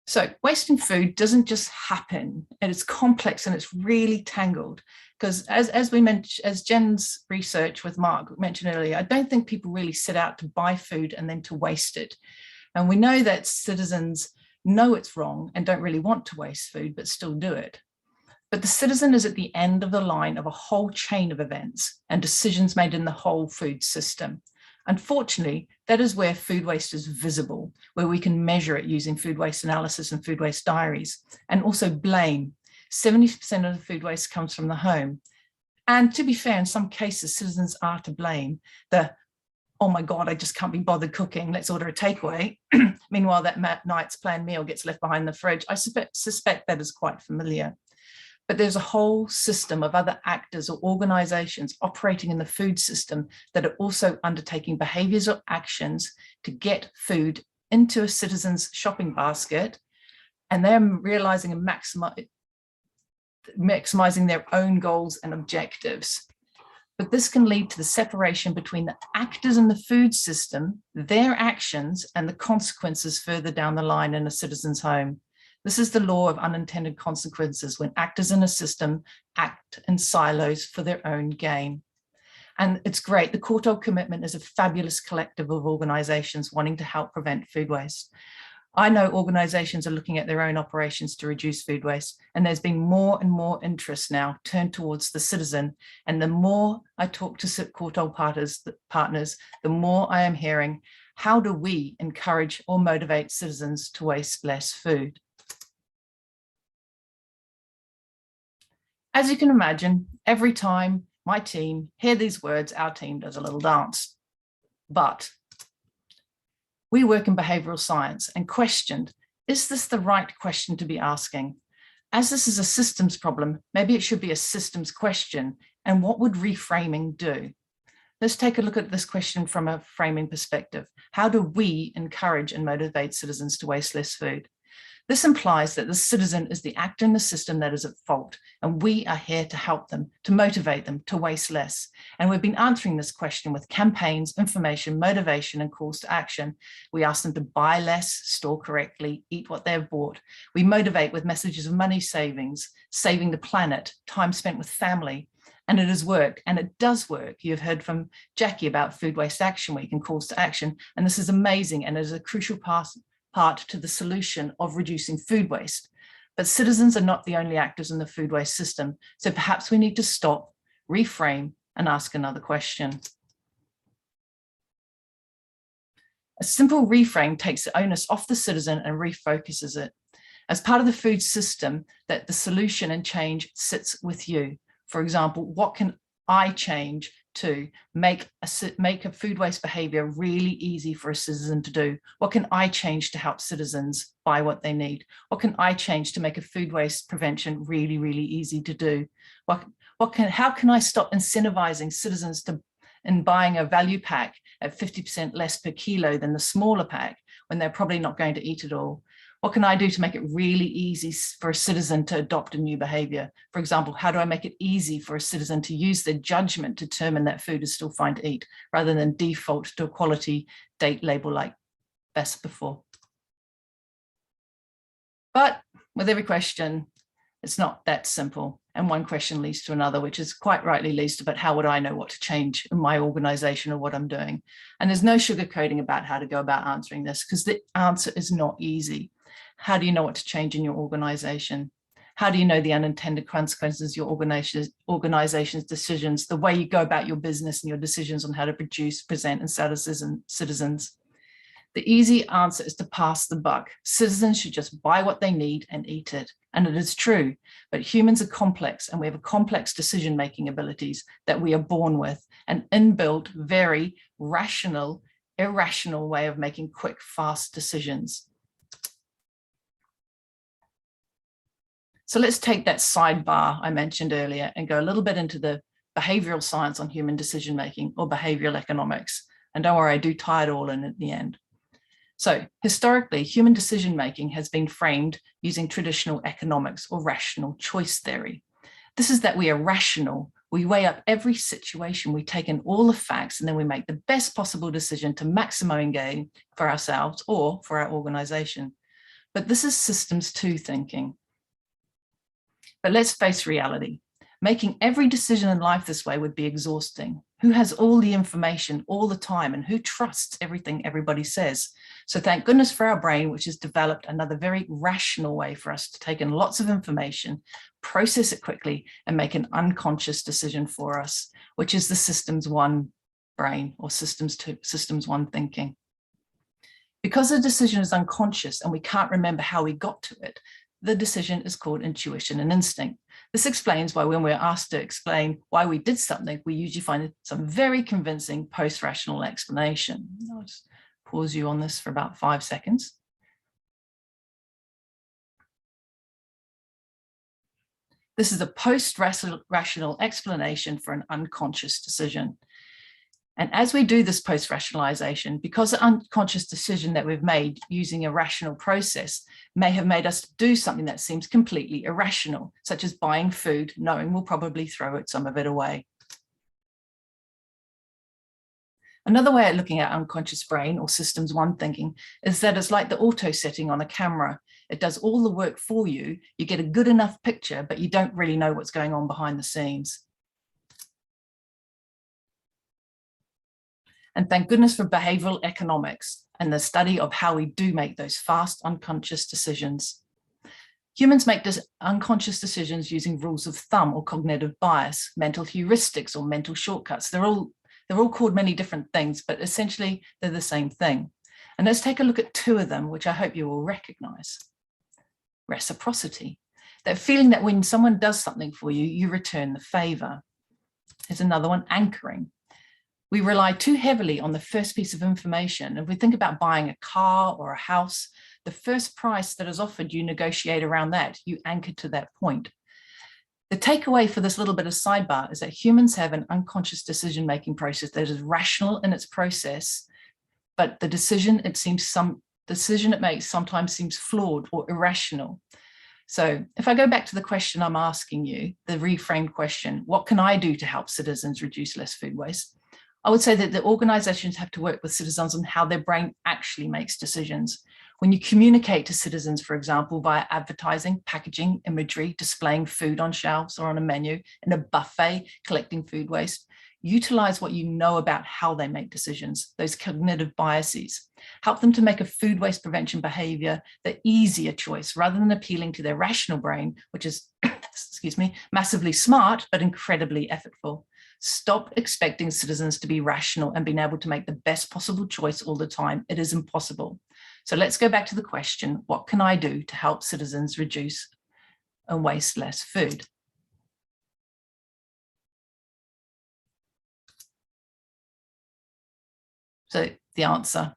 So wasting food doesn't just happen, and it's complex and it's really tangled, because as we mentioned, as Jen's research with Mark mentioned earlier, I don't think people really set out to buy food and then to waste it. And we know that citizens know it's wrong and don't really want to waste food, but still do it. But the citizen is at the end of the line of a whole chain of events and decisions made in the whole food system. Unfortunately, that is where food waste is visible, where we can measure it using food waste analysis and food waste diaries, and also blame. 70% of the food waste comes from the home. And to be fair, in some cases, citizens are to blame. Oh my God, I just can't be bothered cooking, let's order a takeaway. Meanwhile, that night's planned meal gets left behind the fridge. I suspect that is quite familiar. But there's a whole system of other actors or organizations operating in the food system that are also undertaking behaviors or actions to get food into a citizen's shopping basket, and they're realizing and maximizing their own goals and objectives. But this can lead to the separation between the actors in the food system, their actions, and the consequences further down the line in a citizen's home. This is the law of unintended consequences when actors in a system act in silos for their own gain. And it's great. The Courtauld Commitment is a fabulous collective of organizations wanting to help prevent food waste. I know organizations are looking at their own operations to reduce food waste, and there's been more and more interest now turned towards the citizen. And the more I talk to Courtauld partners, the more I am hearing, how do we encourage or motivate citizens to waste less food? As you can imagine, every time my team hear these words, our team does a little dance. But we work in behavioral science and questioned, is this the right question to be asking? As this is a systems problem, maybe it should be a systems question. And what would reframing do? Let's take a look at this question from a framing perspective. How do we encourage and motivate citizens to waste less food? This implies that the citizen is the actor in the system that is at fault, and we are here to help them, to motivate them to waste less. And we've been answering this question with campaigns, information, motivation, and calls to action. We ask them to buy less, store correctly, eat what they've bought. We motivate with messages of money savings, saving the planet, time spent with family. And it has worked, and it does work. You've heard from Jackie about Food Waste Action Week and calls to action, and this is amazing and is a crucial part to the solution of reducing food waste. But citizens are not the only actors in the food waste system. So perhaps we need to stop, reframe, and ask another question. A simple reframe takes the onus off the citizen and refocuses it. As part of the food system, that the solution and change sits with you. For example, what can I change to make a food waste behavior really easy for a citizen to do? What can I change to help citizens buy what they need? What can I change to make a food waste prevention really, really easy to do? How can I stop incentivizing citizens in buying a value pack at 50% less per kilo than the smaller pack when they're probably not going to eat it all? What can I do to make it really easy for a citizen to adopt a new behavior? For example, how do I make it easy for a citizen to use their judgment to determine that food is still fine to eat, rather than default to a quality date label like best before? But with every question, it's not that simple. And one question leads to another, which is quite rightly leads to, but how would I know what to change in my organization or what I'm doing? And there's no sugarcoating about how to go about answering this, because the answer is not easy. How do you know what to change in your organization? How do you know the unintended consequences of your organization's decisions, the way you go about your business and your decisions on how to produce, present, and sell to citizens? The easy answer is to pass the buck. Citizens should just buy what they need and eat it. And it is true, but humans are complex, and we have a complex decision-making abilities that we are born with, an inbuilt, very rational, irrational way of making quick, fast decisions. So let's take that sidebar I mentioned earlier and go a little bit into the behavioral science on human decision-making, or behavioral economics. And don't worry, I do tie it all in at the end. So historically, human decision-making has been framed using traditional economics or rational choice theory. This is that we are rational. We weigh up every situation, we take in all the facts, and then we make the best possible decision to maximum gain for ourselves or for our organization. But this is systems 2 thinking. But let's face reality. Making every decision in life this way would be exhausting. Who has all the information all the time, and who trusts everything everybody says? So thank goodness for our brain, which has developed another very rational way for us to take in lots of information, process it quickly, and make an unconscious decision for us, which is the systems 1 brain, or systems 1 thinking. Because the decision is unconscious and we can't remember how we got to it, the decision is called intuition and instinct. This explains why when we're asked to explain why we did something, we usually find some very convincing post-rational explanation. I'll just pause you on this for about 5 seconds. This is a post-rational explanation for an unconscious decision. And as we do this post-rationalization, because the unconscious decision that we've made using a rational process may have made us do something that seems completely irrational, such as buying food, knowing we'll probably throw some of it away. Another way of looking at unconscious brain, or systems 1 thinking, is that it's like the auto setting on a camera. It does all the work for you. You get a good enough picture, but you don't really know what's going on behind the scenes. And thank goodness for behavioral economics and the study of how we do make those fast, unconscious decisions. Humans make unconscious decisions using rules of thumb or cognitive bias, mental heuristics or mental shortcuts. They're all called many different things, but essentially they're the same thing. And let's take a look at 2 of them, which I hope you will recognize. Reciprocity, that feeling that when someone does something for you, you return the favor. Here's another one, anchoring. We rely too heavily on the first piece of information. If we think about buying a car or a house, the first price that is offered, you negotiate around that, you anchor to that point. The takeaway for this little bit of sidebar is that humans have an unconscious decision-making process that is rational in its process, but the decision it makes sometimes seems flawed or irrational. So if I go back to the question I'm asking you, the reframed question, what can I do to help citizens reduce less food waste? I would say that the organizations have to work with citizens on how their brain actually makes decisions. When you communicate to citizens, for example, via advertising, packaging, imagery, displaying food on shelves or on a menu, in a buffet, collecting food waste, utilize what you know about how they make decisions, those cognitive biases. Help them to make a food waste prevention behavior the easier choice, rather than appealing to their rational brain, which is, excuse me, massively smart, but incredibly effortful. Stop expecting citizens to be rational and being able to make the best possible choice all the time. It is impossible. So let's go back to the question, what can I do to help citizens reduce and waste less food? So the answer,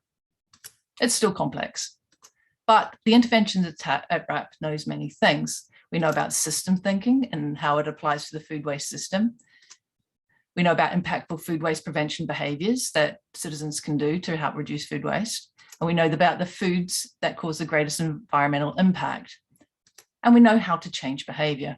it's still complex, but the interventions at RAP knows many things. We know about system thinking and how it applies to the food waste system. We know about impactful food waste prevention behaviours that citizens can do to help reduce food waste. And we know about the foods that cause the greatest environmental impact. And we know how to change behaviour.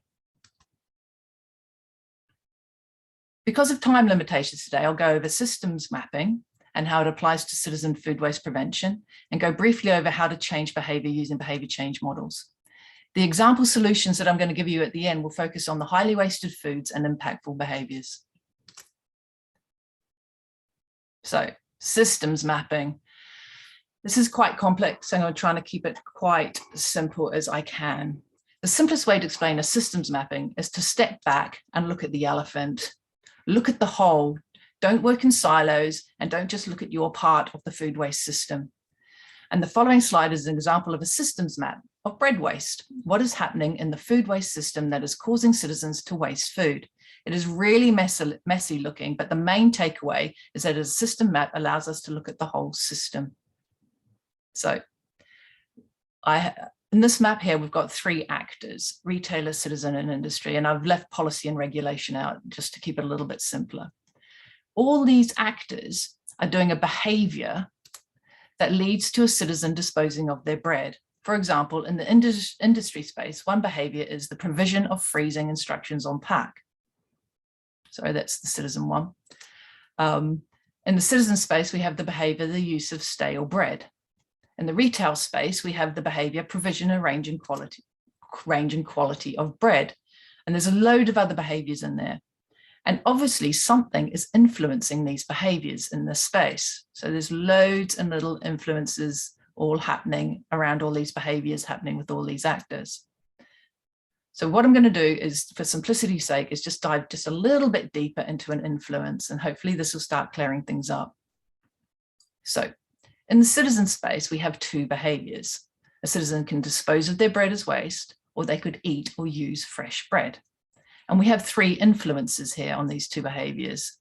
Because of time limitations today, I'll go over systems mapping and how it applies to citizen food waste prevention, and go briefly over how to change behaviour using behaviour change models. The example solutions that I'm going to give you at the end will focus on the highly wasted foods and impactful behaviours. So systems mapping. This is quite complex, so I'm trying to keep it quite simple as I can. The simplest way to explain a systems mapping is to step back and look at the elephant. Look at the whole. Don't work in silos and don't just look at your part of the food waste system. And the following slide is an example of a systems map of bread waste. What is happening in the food waste system that is causing citizens to waste food? It is really messy looking, but the main takeaway is that a system map allows us to look at the whole system. So in this map here, we've got three actors: retailer, citizen, and industry. And I've left policy and regulation out just to keep it a little bit simpler. All these actors are doing a behavior that leads to a citizen disposing of their bread. For example, in the industry space, one behavior is the provision of freezing instructions on pack. Sorry, that's the citizen one. In the citizen space, we have the behavior, the use of stale bread. In the retail space, we have the behavior, provision, and range and quality of bread. And there's a load of other behaviors in there. And obviously something is influencing these behaviors in this space. So there's loads and little influences all happening around all these behaviors happening with all these actors. So what I'm going to do is, for simplicity's sake, is just dive just a little bit deeper into an influence, and hopefully this will start clearing things up. So in the citizen space, we have two behaviors. A citizen can dispose of their bread as waste, or they could eat or use fresh bread. And we have three influences here on these two behaviors.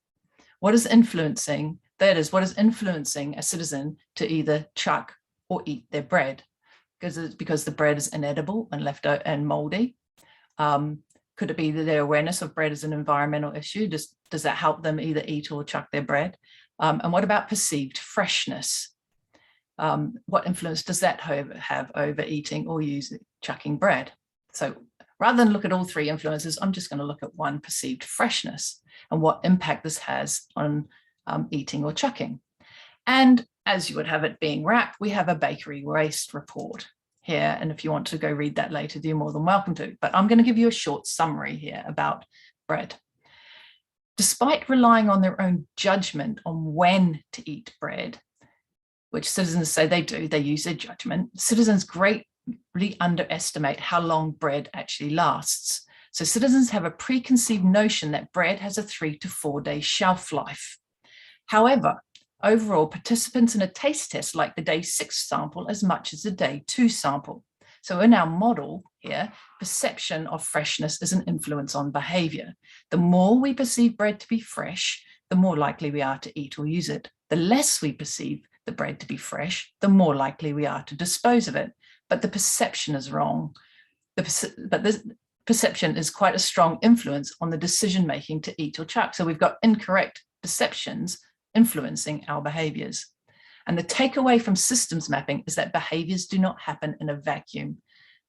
What is influencing? That is, what is influencing a citizen to either chuck or eat their bread? Because the bread is inedible and left out and moldy. Could it be that their awareness of bread as an environmental issue? Does that help them either eat or chuck their bread? And what about perceived freshness? What influence does that have over eating or chucking bread? So rather than look at all three influences, I'm just going to look at one: perceived freshness, and what impact this has on eating or chucking. And as you would have it being wrapped, we have a bakery waste report here. And if you want to go read that later, you're more than welcome to. But I'm going to give you a short summary here about bread. Despite relying on their own judgment on when to eat bread, which citizens say they do, they use their judgment, citizens greatly underestimate how long bread actually lasts. So citizens have a preconceived notion that bread has a 3 to 4 day shelf life. However, overall, participants in a taste test like the day 6 sample as much as the day 2 sample. So in our model here, perception of freshness is an influence on behavior. The more we perceive bread to be fresh, the more likely we are to eat or use it. The less we perceive the bread to be fresh, the more likely we are to dispose of it. But the perception is wrong. But this perception is quite a strong influence on the decision-making to eat or chuck. So we've got incorrect perceptions influencing our behaviors. And the takeaway from systems mapping is that behaviors do not happen in a vacuum.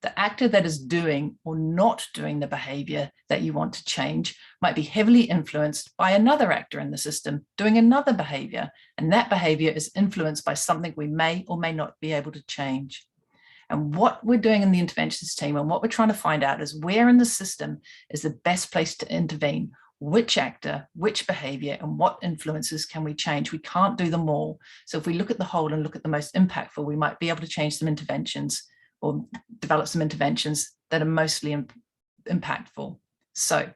The actor that is doing or not doing the behavior that you want to change might be heavily influenced by another actor in the system doing another behavior. And that behavior is influenced by something we may or may not be able to change. And what we're doing in the interventions team and what we're trying to find out is where in the system is the best place to intervene. Which actor, which behavior, and what influences can we change? We can't do them all. So if we look at the whole and look at the most impactful, we might be able to change some interventions or develop some interventions that are mostly impactful. So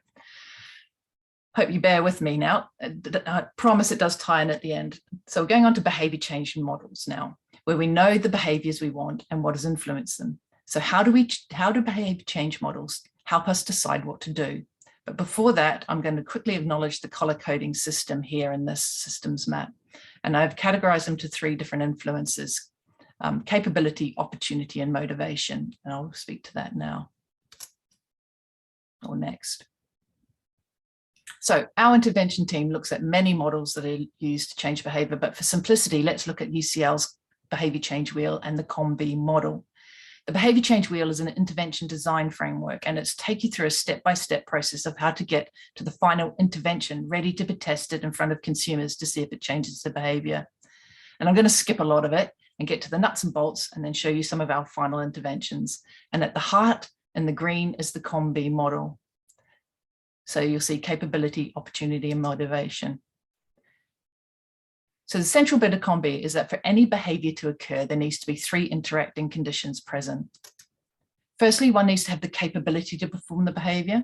hope you bear with me now. I promise it does tie in at the end. So we're going on to behavior change models now, where we know the behaviors we want and what has influenced them. So how do behavior change models help us decide what to do? But before that, I'm going to quickly acknowledge the color coding system here in this systems map. And I've categorized them to 3 different influences: capability, opportunity, and motivation. And I'll speak to that now or next. So our intervention team looks at many models that are used to change behavior, but for simplicity, let's look at UCL's behavior change wheel and the COM-B model. The behavior change wheel is an intervention design framework, and it's take you through a step-by-step process of how to get to the final intervention ready to be tested in front of consumers to see if it changes the behavior. And I'm going to skip a lot of it and get to the nuts and bolts and then show you some of our final interventions. And at the heart in the green is the COM-B model. So you'll see capability, opportunity, and motivation. So the central bit of combi is that for any behavior to occur, there needs to be 3 interacting conditions present. Firstly, one needs to have the capability to perform the behavior.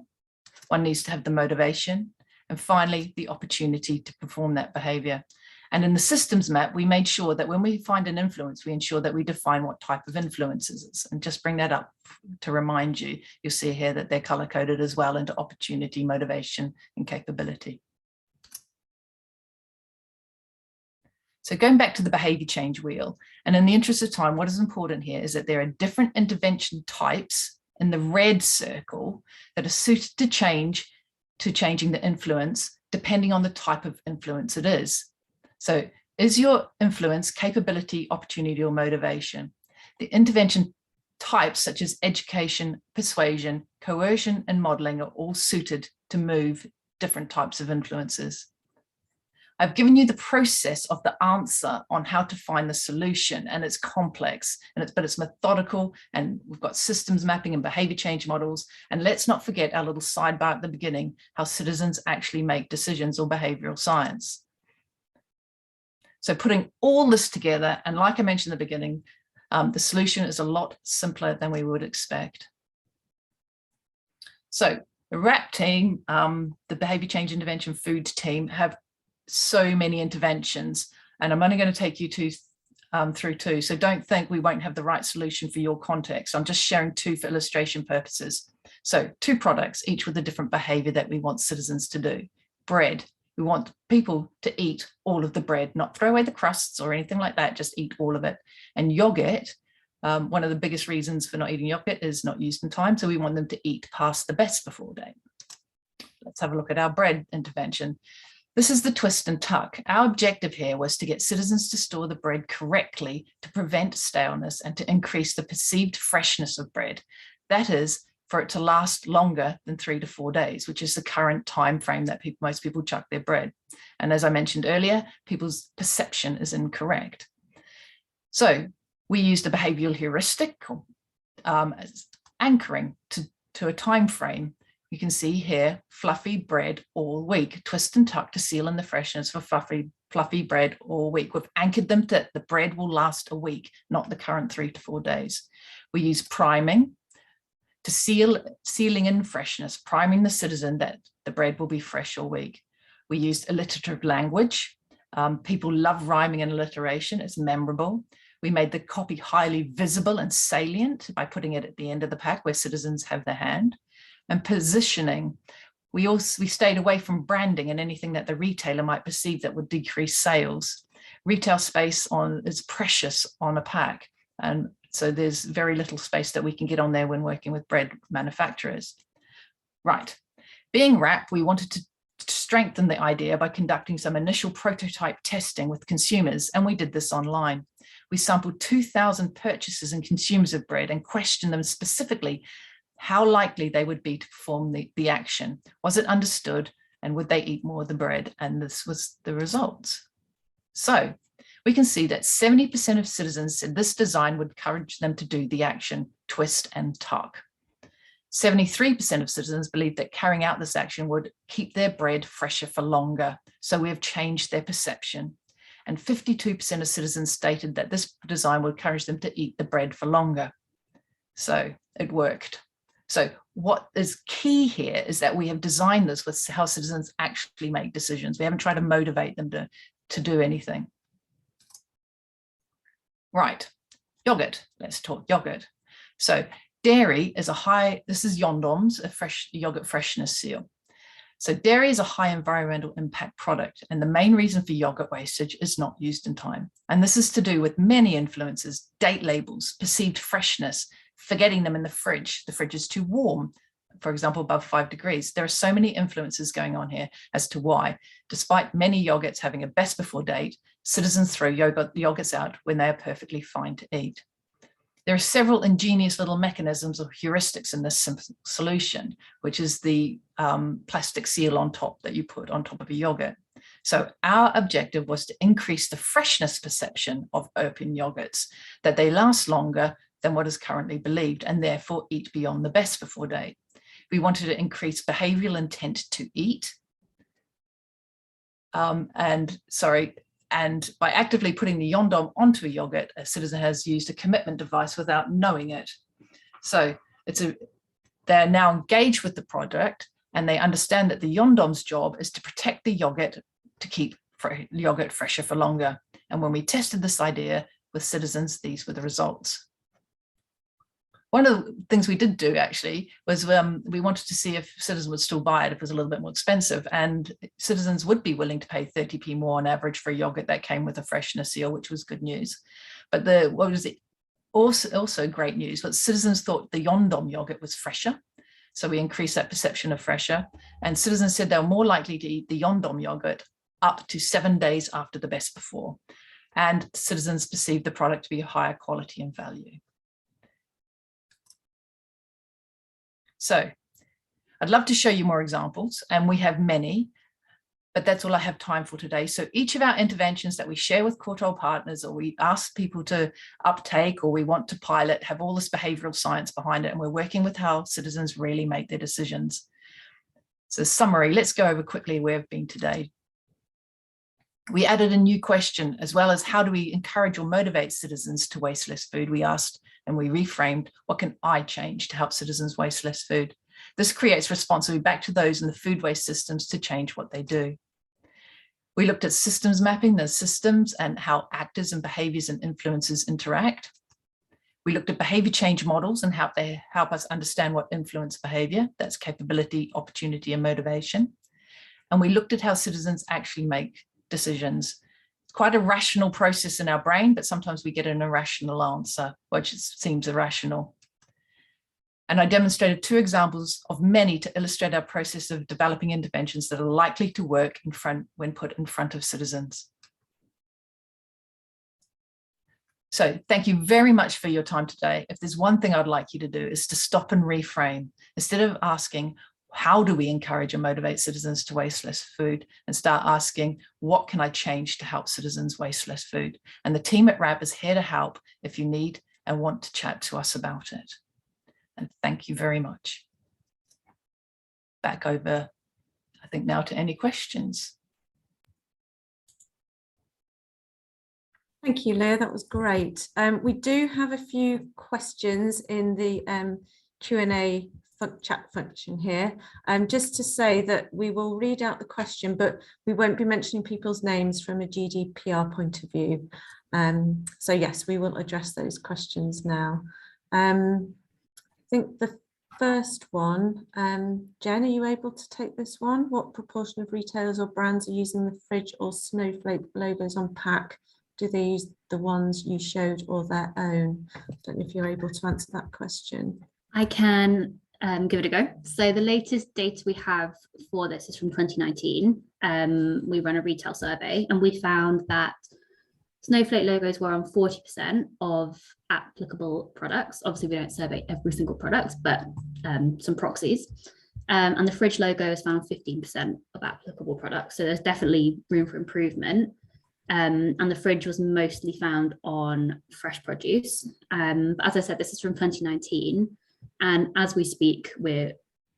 One needs to have the motivation. And finally, the opportunity to perform that behavior. And in the systems map, we made sure that when we find an influence, we ensure that we define what type of influence it is. And just bring that up to remind you, you'll see here that they're color coded as well into opportunity, motivation, and capability. So going back to the behavior change wheel, and in the interest of time, what is important here is that there are different intervention types in the red circle that are suited to changing the influence, depending on the type of influence it is. So is your influence capability, opportunity, or motivation? The intervention types such as education, persuasion, coercion, and modeling are all suited to move different types of influences. I've given you the process of the answer on how to find the solution, and it's complex, but it's methodical, and we've got systems mapping and behavior change models. And let's not forget our little sidebar at the beginning, how citizens actually make decisions or behavioral science. So putting all this together, and like I mentioned in the beginning, the solution is a lot simpler than we would expect. So the RAP team, the behavior change intervention food team, have so many interventions, and I'm only going to take you through 2. So don't think we won't have the right solution for your context. I'm just sharing 2 for illustration purposes. So 2 products, each with a different behavior that we want citizens to do. Bread, we want people to eat all of the bread, not throw away the crusts or anything like that, just eat all of it. And yogurt, one of the biggest reasons for not eating yogurt is not used in time, so we want them to eat past the best before date. Let's have a look at our bread intervention. This is the twist and tuck. Our objective here was to get citizens to store the bread correctly to prevent staleness and to increase the perceived freshness of bread. That is, for it to last longer than 3 to 4 days, which is the current time frame that most people chuck their bread. And as I mentioned earlier, people's perception is incorrect. So we used a behavioral heuristic as anchoring to a time frame. You can see here, fluffy bread all week, twist and tuck to seal in the freshness for fluffy bread all week. We've anchored them that the bread will last a week, not the current 3 to 4 days. We use priming to sealing in freshness, priming the citizen that the bread will be fresh all week. We used alliterative language. People love rhyming and alliteration, it's memorable. We made the copy highly visible and salient by putting it at the end of the pack where citizens have their hand. And positioning, we stayed away from branding and anything that the retailer might perceive that would decrease sales. Retail space is precious on a pack, and so there's very little space that we can get on there when working with bread manufacturers. Right, being RAP, we wanted to strengthen the idea by conducting some initial prototype testing with consumers, and we did this online. We sampled 2,000 purchasers and consumers of bread and questioned them specifically how likely they would be to perform the action. Was it understood, and would they eat more of the bread? And this was the results. So we can see that 70% of citizens said this design would encourage them to do the action, twist and tuck. 73% of citizens believed that carrying out this action would keep their bread fresher for longer. So we have changed their perception. And 52% of citizens stated that this design would encourage them to eat the bread for longer. So it worked. So what is key here is that we have designed this with how citizens actually make decisions. We haven't tried to motivate them to do anything. Right, yogurt, let's talk yogurt. So dairy is this is Yondom's, a fresh yogurt freshness seal. So dairy is a high environmental impact product, and the main reason for yogurt wastage is not used in time. And this is to do with many influences, date labels, perceived freshness, forgetting them in the fridge. The fridge is too warm, for example, above 5 degrees. There are so many influences going on here as to why, despite many yogurts having a best before date, citizens throw yogurts out when they are perfectly fine to eat. There are several ingenious little mechanisms or heuristics in this solution, which is the plastic seal on top that you put on top of a yogurt. So our objective was to increase the freshness perception of open yogurts, that they last longer than what is currently believed, and therefore eat beyond the best before date. We wanted to increase behavioral intent to eat. And by actively putting the Yondom onto a yogurt, a citizen has used a commitment device without knowing it. So they're now engaged with the product, and they understand that the Yondom's job is to protect the yogurt, to keep yogurt fresher for longer. And when we tested this idea with citizens, these were the results. One of the things we did do actually was we wanted to see if citizens would still buy it if it was a little bit more expensive, and citizens would be willing to pay 30p more on average for a yogurt that came with a freshness seal, which was good news. But what was also great news was citizens thought the Yondom yogurt was fresher. So we increased that perception of fresher, and citizens said they were more likely to eat the Yondom yogurt up to 7 days after the best before. And citizens perceived the product to be higher quality and value. So I'd love to show you more examples, and we have many, but that's all I have time for today. So each of our interventions that we share with Courtauld partners, or we ask people to uptake, or we want to pilot, have all this behavioral science behind it, and we're working with how citizens really make their decisions. So summary, let's go over quickly where we've been today. We added a new question, as well as how do we encourage or motivate citizens to waste less food? We asked, and we reframed, what can I change to help citizens waste less food? This creates responsibility back to those in the food waste systems to change what they do. We looked at systems mapping, the systems and how actors and behaviors and influences interact. We looked at behavior change models and how they help us understand what influence behavior, that's capability, opportunity, and motivation. And we looked at how citizens actually make decisions. It's quite a rational process in our brain, but sometimes we get an irrational answer, which seems irrational. And I demonstrated 2 examples of many to illustrate our process of developing interventions that are likely to work when put in front of citizens. So thank you very much for your time today. If there's one thing I'd like you to do is to stop and reframe. Instead of asking, how do we encourage and motivate citizens to waste less food, and start asking, what can I change to help citizens waste less food? And the team at RAP is here to help if you need and want to chat to us about it. And thank you very much. Back over, I think, now to any questions. Thank you, Leah, that was great. We do have a few questions in the Q&A chat function here. Just to say that we will read out the question, but we won't be mentioning people's names from a GDPR point of view. So yes, we will address those questions now. I think the first one, Jen, are you able to take this one? What proportion of retailers or brands are using the fridge or snowflake logos on pack? Do they use the ones you showed or their own? I don't know if you're able to answer that question. I can give it a go. So the latest data we have for this is from 2019. We ran a retail survey and we found that snowflake logos were on 40% of applicable products. Obviously, we don't survey every single product, but some proxies. And the fridge logo is found 15% of applicable products. So there's definitely room for improvement. And the fridge was mostly found on fresh produce. But as I said, this is from 2019. And as we speak, we're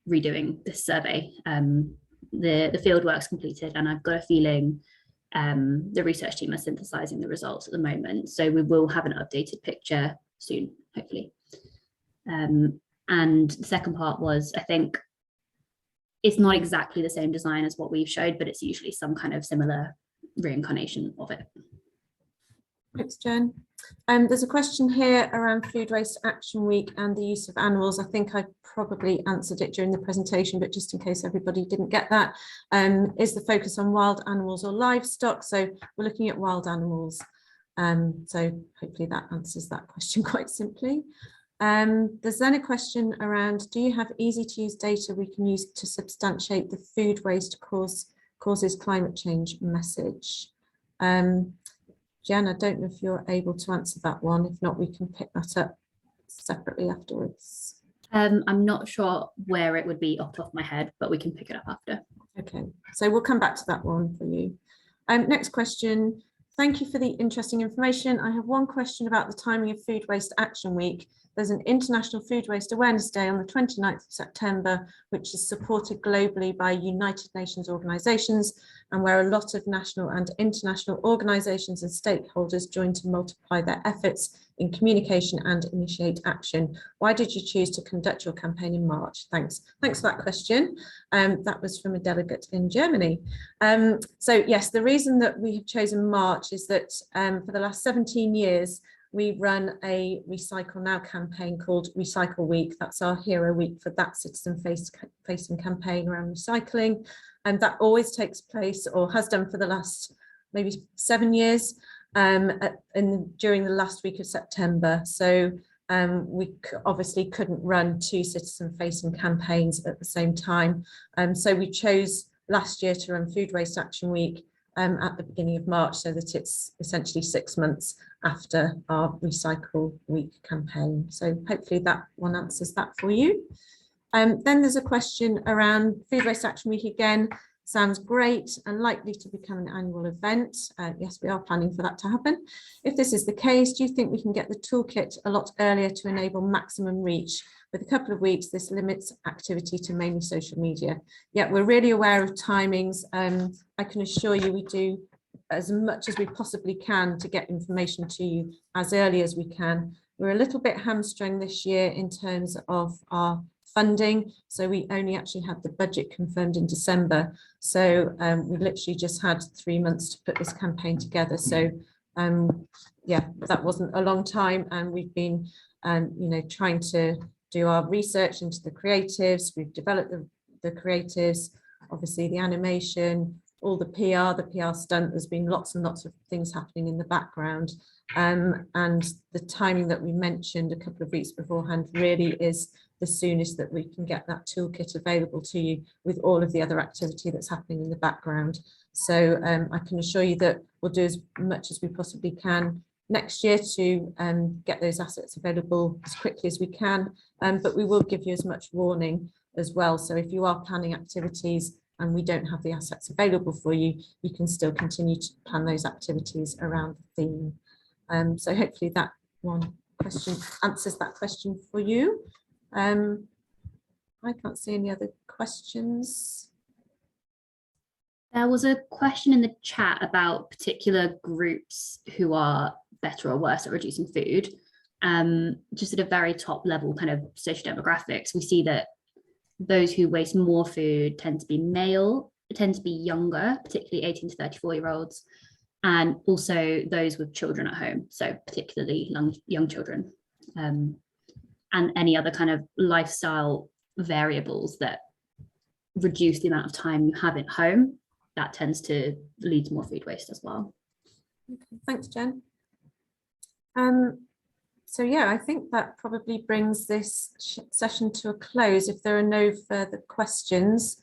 redoing this survey. The field work's completed, and I've got a feeling the research team are synthesizing the results at the moment. So we will have an updated picture soon, hopefully. And the second part was, I think, it's not exactly the same design as what we've showed, but it's usually some kind of similar reincarnation of it. Thanks, Jen. There's a question here around Food Waste Action Week and the use of animals. I think I probably answered it during the presentation, but just in case everybody didn't get that, is the focus on wild animals or livestock? So we're looking at wild animals. So hopefully that answers that question quite simply. There's then a question around, do you have easy to use data we can use to substantiate the food waste causes climate change message? Jen, I don't know if you're able to answer that one. If not, we can pick that up separately afterwards. I'm not sure where it would be off the top of my head, but we can pick it up after. Okay, so we'll come back to that one for you. Next question. Thank you for the interesting information. I have one question about the timing of Food Waste Action Week. There's an International Food Waste Awareness Day on the 29th of September, which is supported globally by United Nations organisations, and where a lot of national and international organisations and stakeholders join to multiply their efforts in communication and initiate action. Why did you choose to conduct your campaign in March? Thanks for that question. That was from a delegate in Germany. So yes, the reason that we have chosen March is that for the last 17 years, we run a Recycle Now campaign called Recycle Week. That's our hero week for that citizen-facing campaign around recycling. And that always takes place, or has done for the last maybe 7 years, during the last week of September. So we obviously couldn't run 2 citizen-facing campaigns at the same time. So we chose last year to run Food Waste Action Week at the beginning of March, so that it's essentially 6 months after our Recycle Week campaign. So hopefully that one answers that for you. Then there's a question around Food Waste Action Week again. Sounds great and likely to become an annual event. Yes, we are planning for that to happen. If this is the case, do you think we can get the toolkit a lot earlier to enable maximum reach? With a couple of weeks, this limits activity to mainly social media. Yeah, we're really aware of timings. I can assure you we do as much as we possibly can to get information to you as early as we can. We're a little bit hamstrung this year in terms of our funding, so we only actually had the budget confirmed in December. So we literally just had 3 months to put this campaign together. So yeah, that wasn't a long time, and we've been trying to do our research into the creatives. We've developed the creatives, obviously the animation, all the PR stunt. There's been lots and lots of things happening in the background. And the timing that we mentioned a couple of weeks beforehand really is the soonest that we can get that toolkit available to you, with all of the other activity that's happening in the background. So I can assure you that we'll do as much as we possibly can next year to get those assets available as quickly as we can, but we will give you as much warning as well. So if you are planning activities and we don't have the assets available for you, you can still continue to plan those activities around the theme. So hopefully that one question answers that question for you. I can't see any other questions. There was a question in the chat about particular groups who are better or worse at reducing food. Just at a very top level kind of social demographics, we see that those who waste more food tend to be male, tend to be younger, particularly 18 to 34-year-olds, and also those with children at home, so particularly young children, and any other kind of lifestyle variables that reduce the amount of time you have at home. That tends to lead to more food waste as well. Okay, thanks, Jen. So yeah, I think that probably brings this session to a close. If there are no further questions,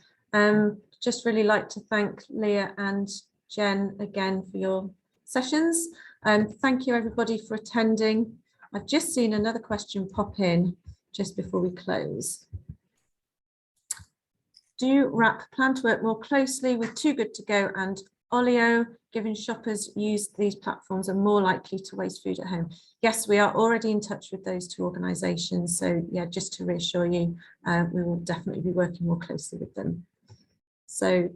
just really like to thank Leah and Jen again for your sessions. Thank you everybody for attending. I've just seen another question pop in just before we close. Do WRAP plan to work more closely with Too Good To Go and Olio, given shoppers use these platforms are more likely to waste food at home? Yes, we are already in touch with those 2 organisations. So yeah, just to reassure you, we will definitely be working more closely with them. So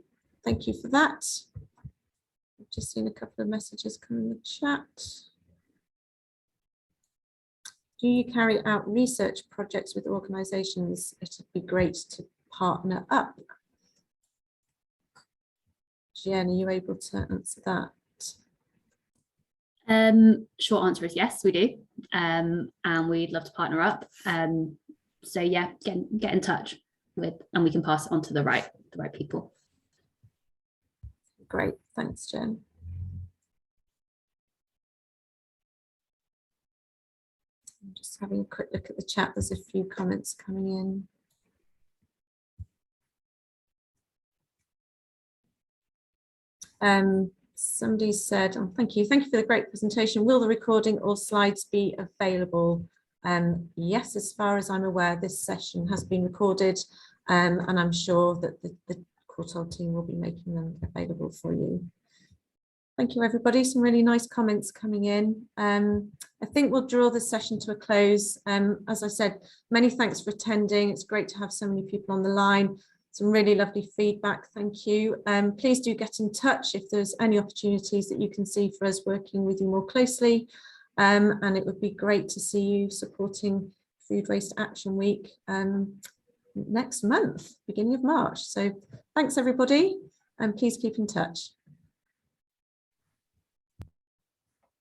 thank you for that. I've just seen a couple of messages come in the chat. Do you carry out research projects with organisations? It'd be great to partner up. Jen, are you able to answer that? Short answer is yes, we do, and we'd love to partner up. So yeah, get in touch with, and we can pass it on to the right people. Great, thanks, Jen. I'm just having a quick look at the chat. There's a few comments coming in. Somebody said, oh, thank you for the great presentation. Will the recording or slides be available? Yes, as far as I'm aware, this session has been recorded, and I'm sure that the Courtauld team will be making them available for you. Thank you, everybody. Some really nice comments coming in. I think we'll draw the session to a close. As I said, many thanks for attending. It's great to have so many people on the line. Some really lovely feedback. Thank you. Please do get in touch if there's any opportunities that you can see for us working with you more closely. And it would be great to see you supporting Food Waste Action Week next month, beginning of March. So thanks, everybody, and please keep in touch.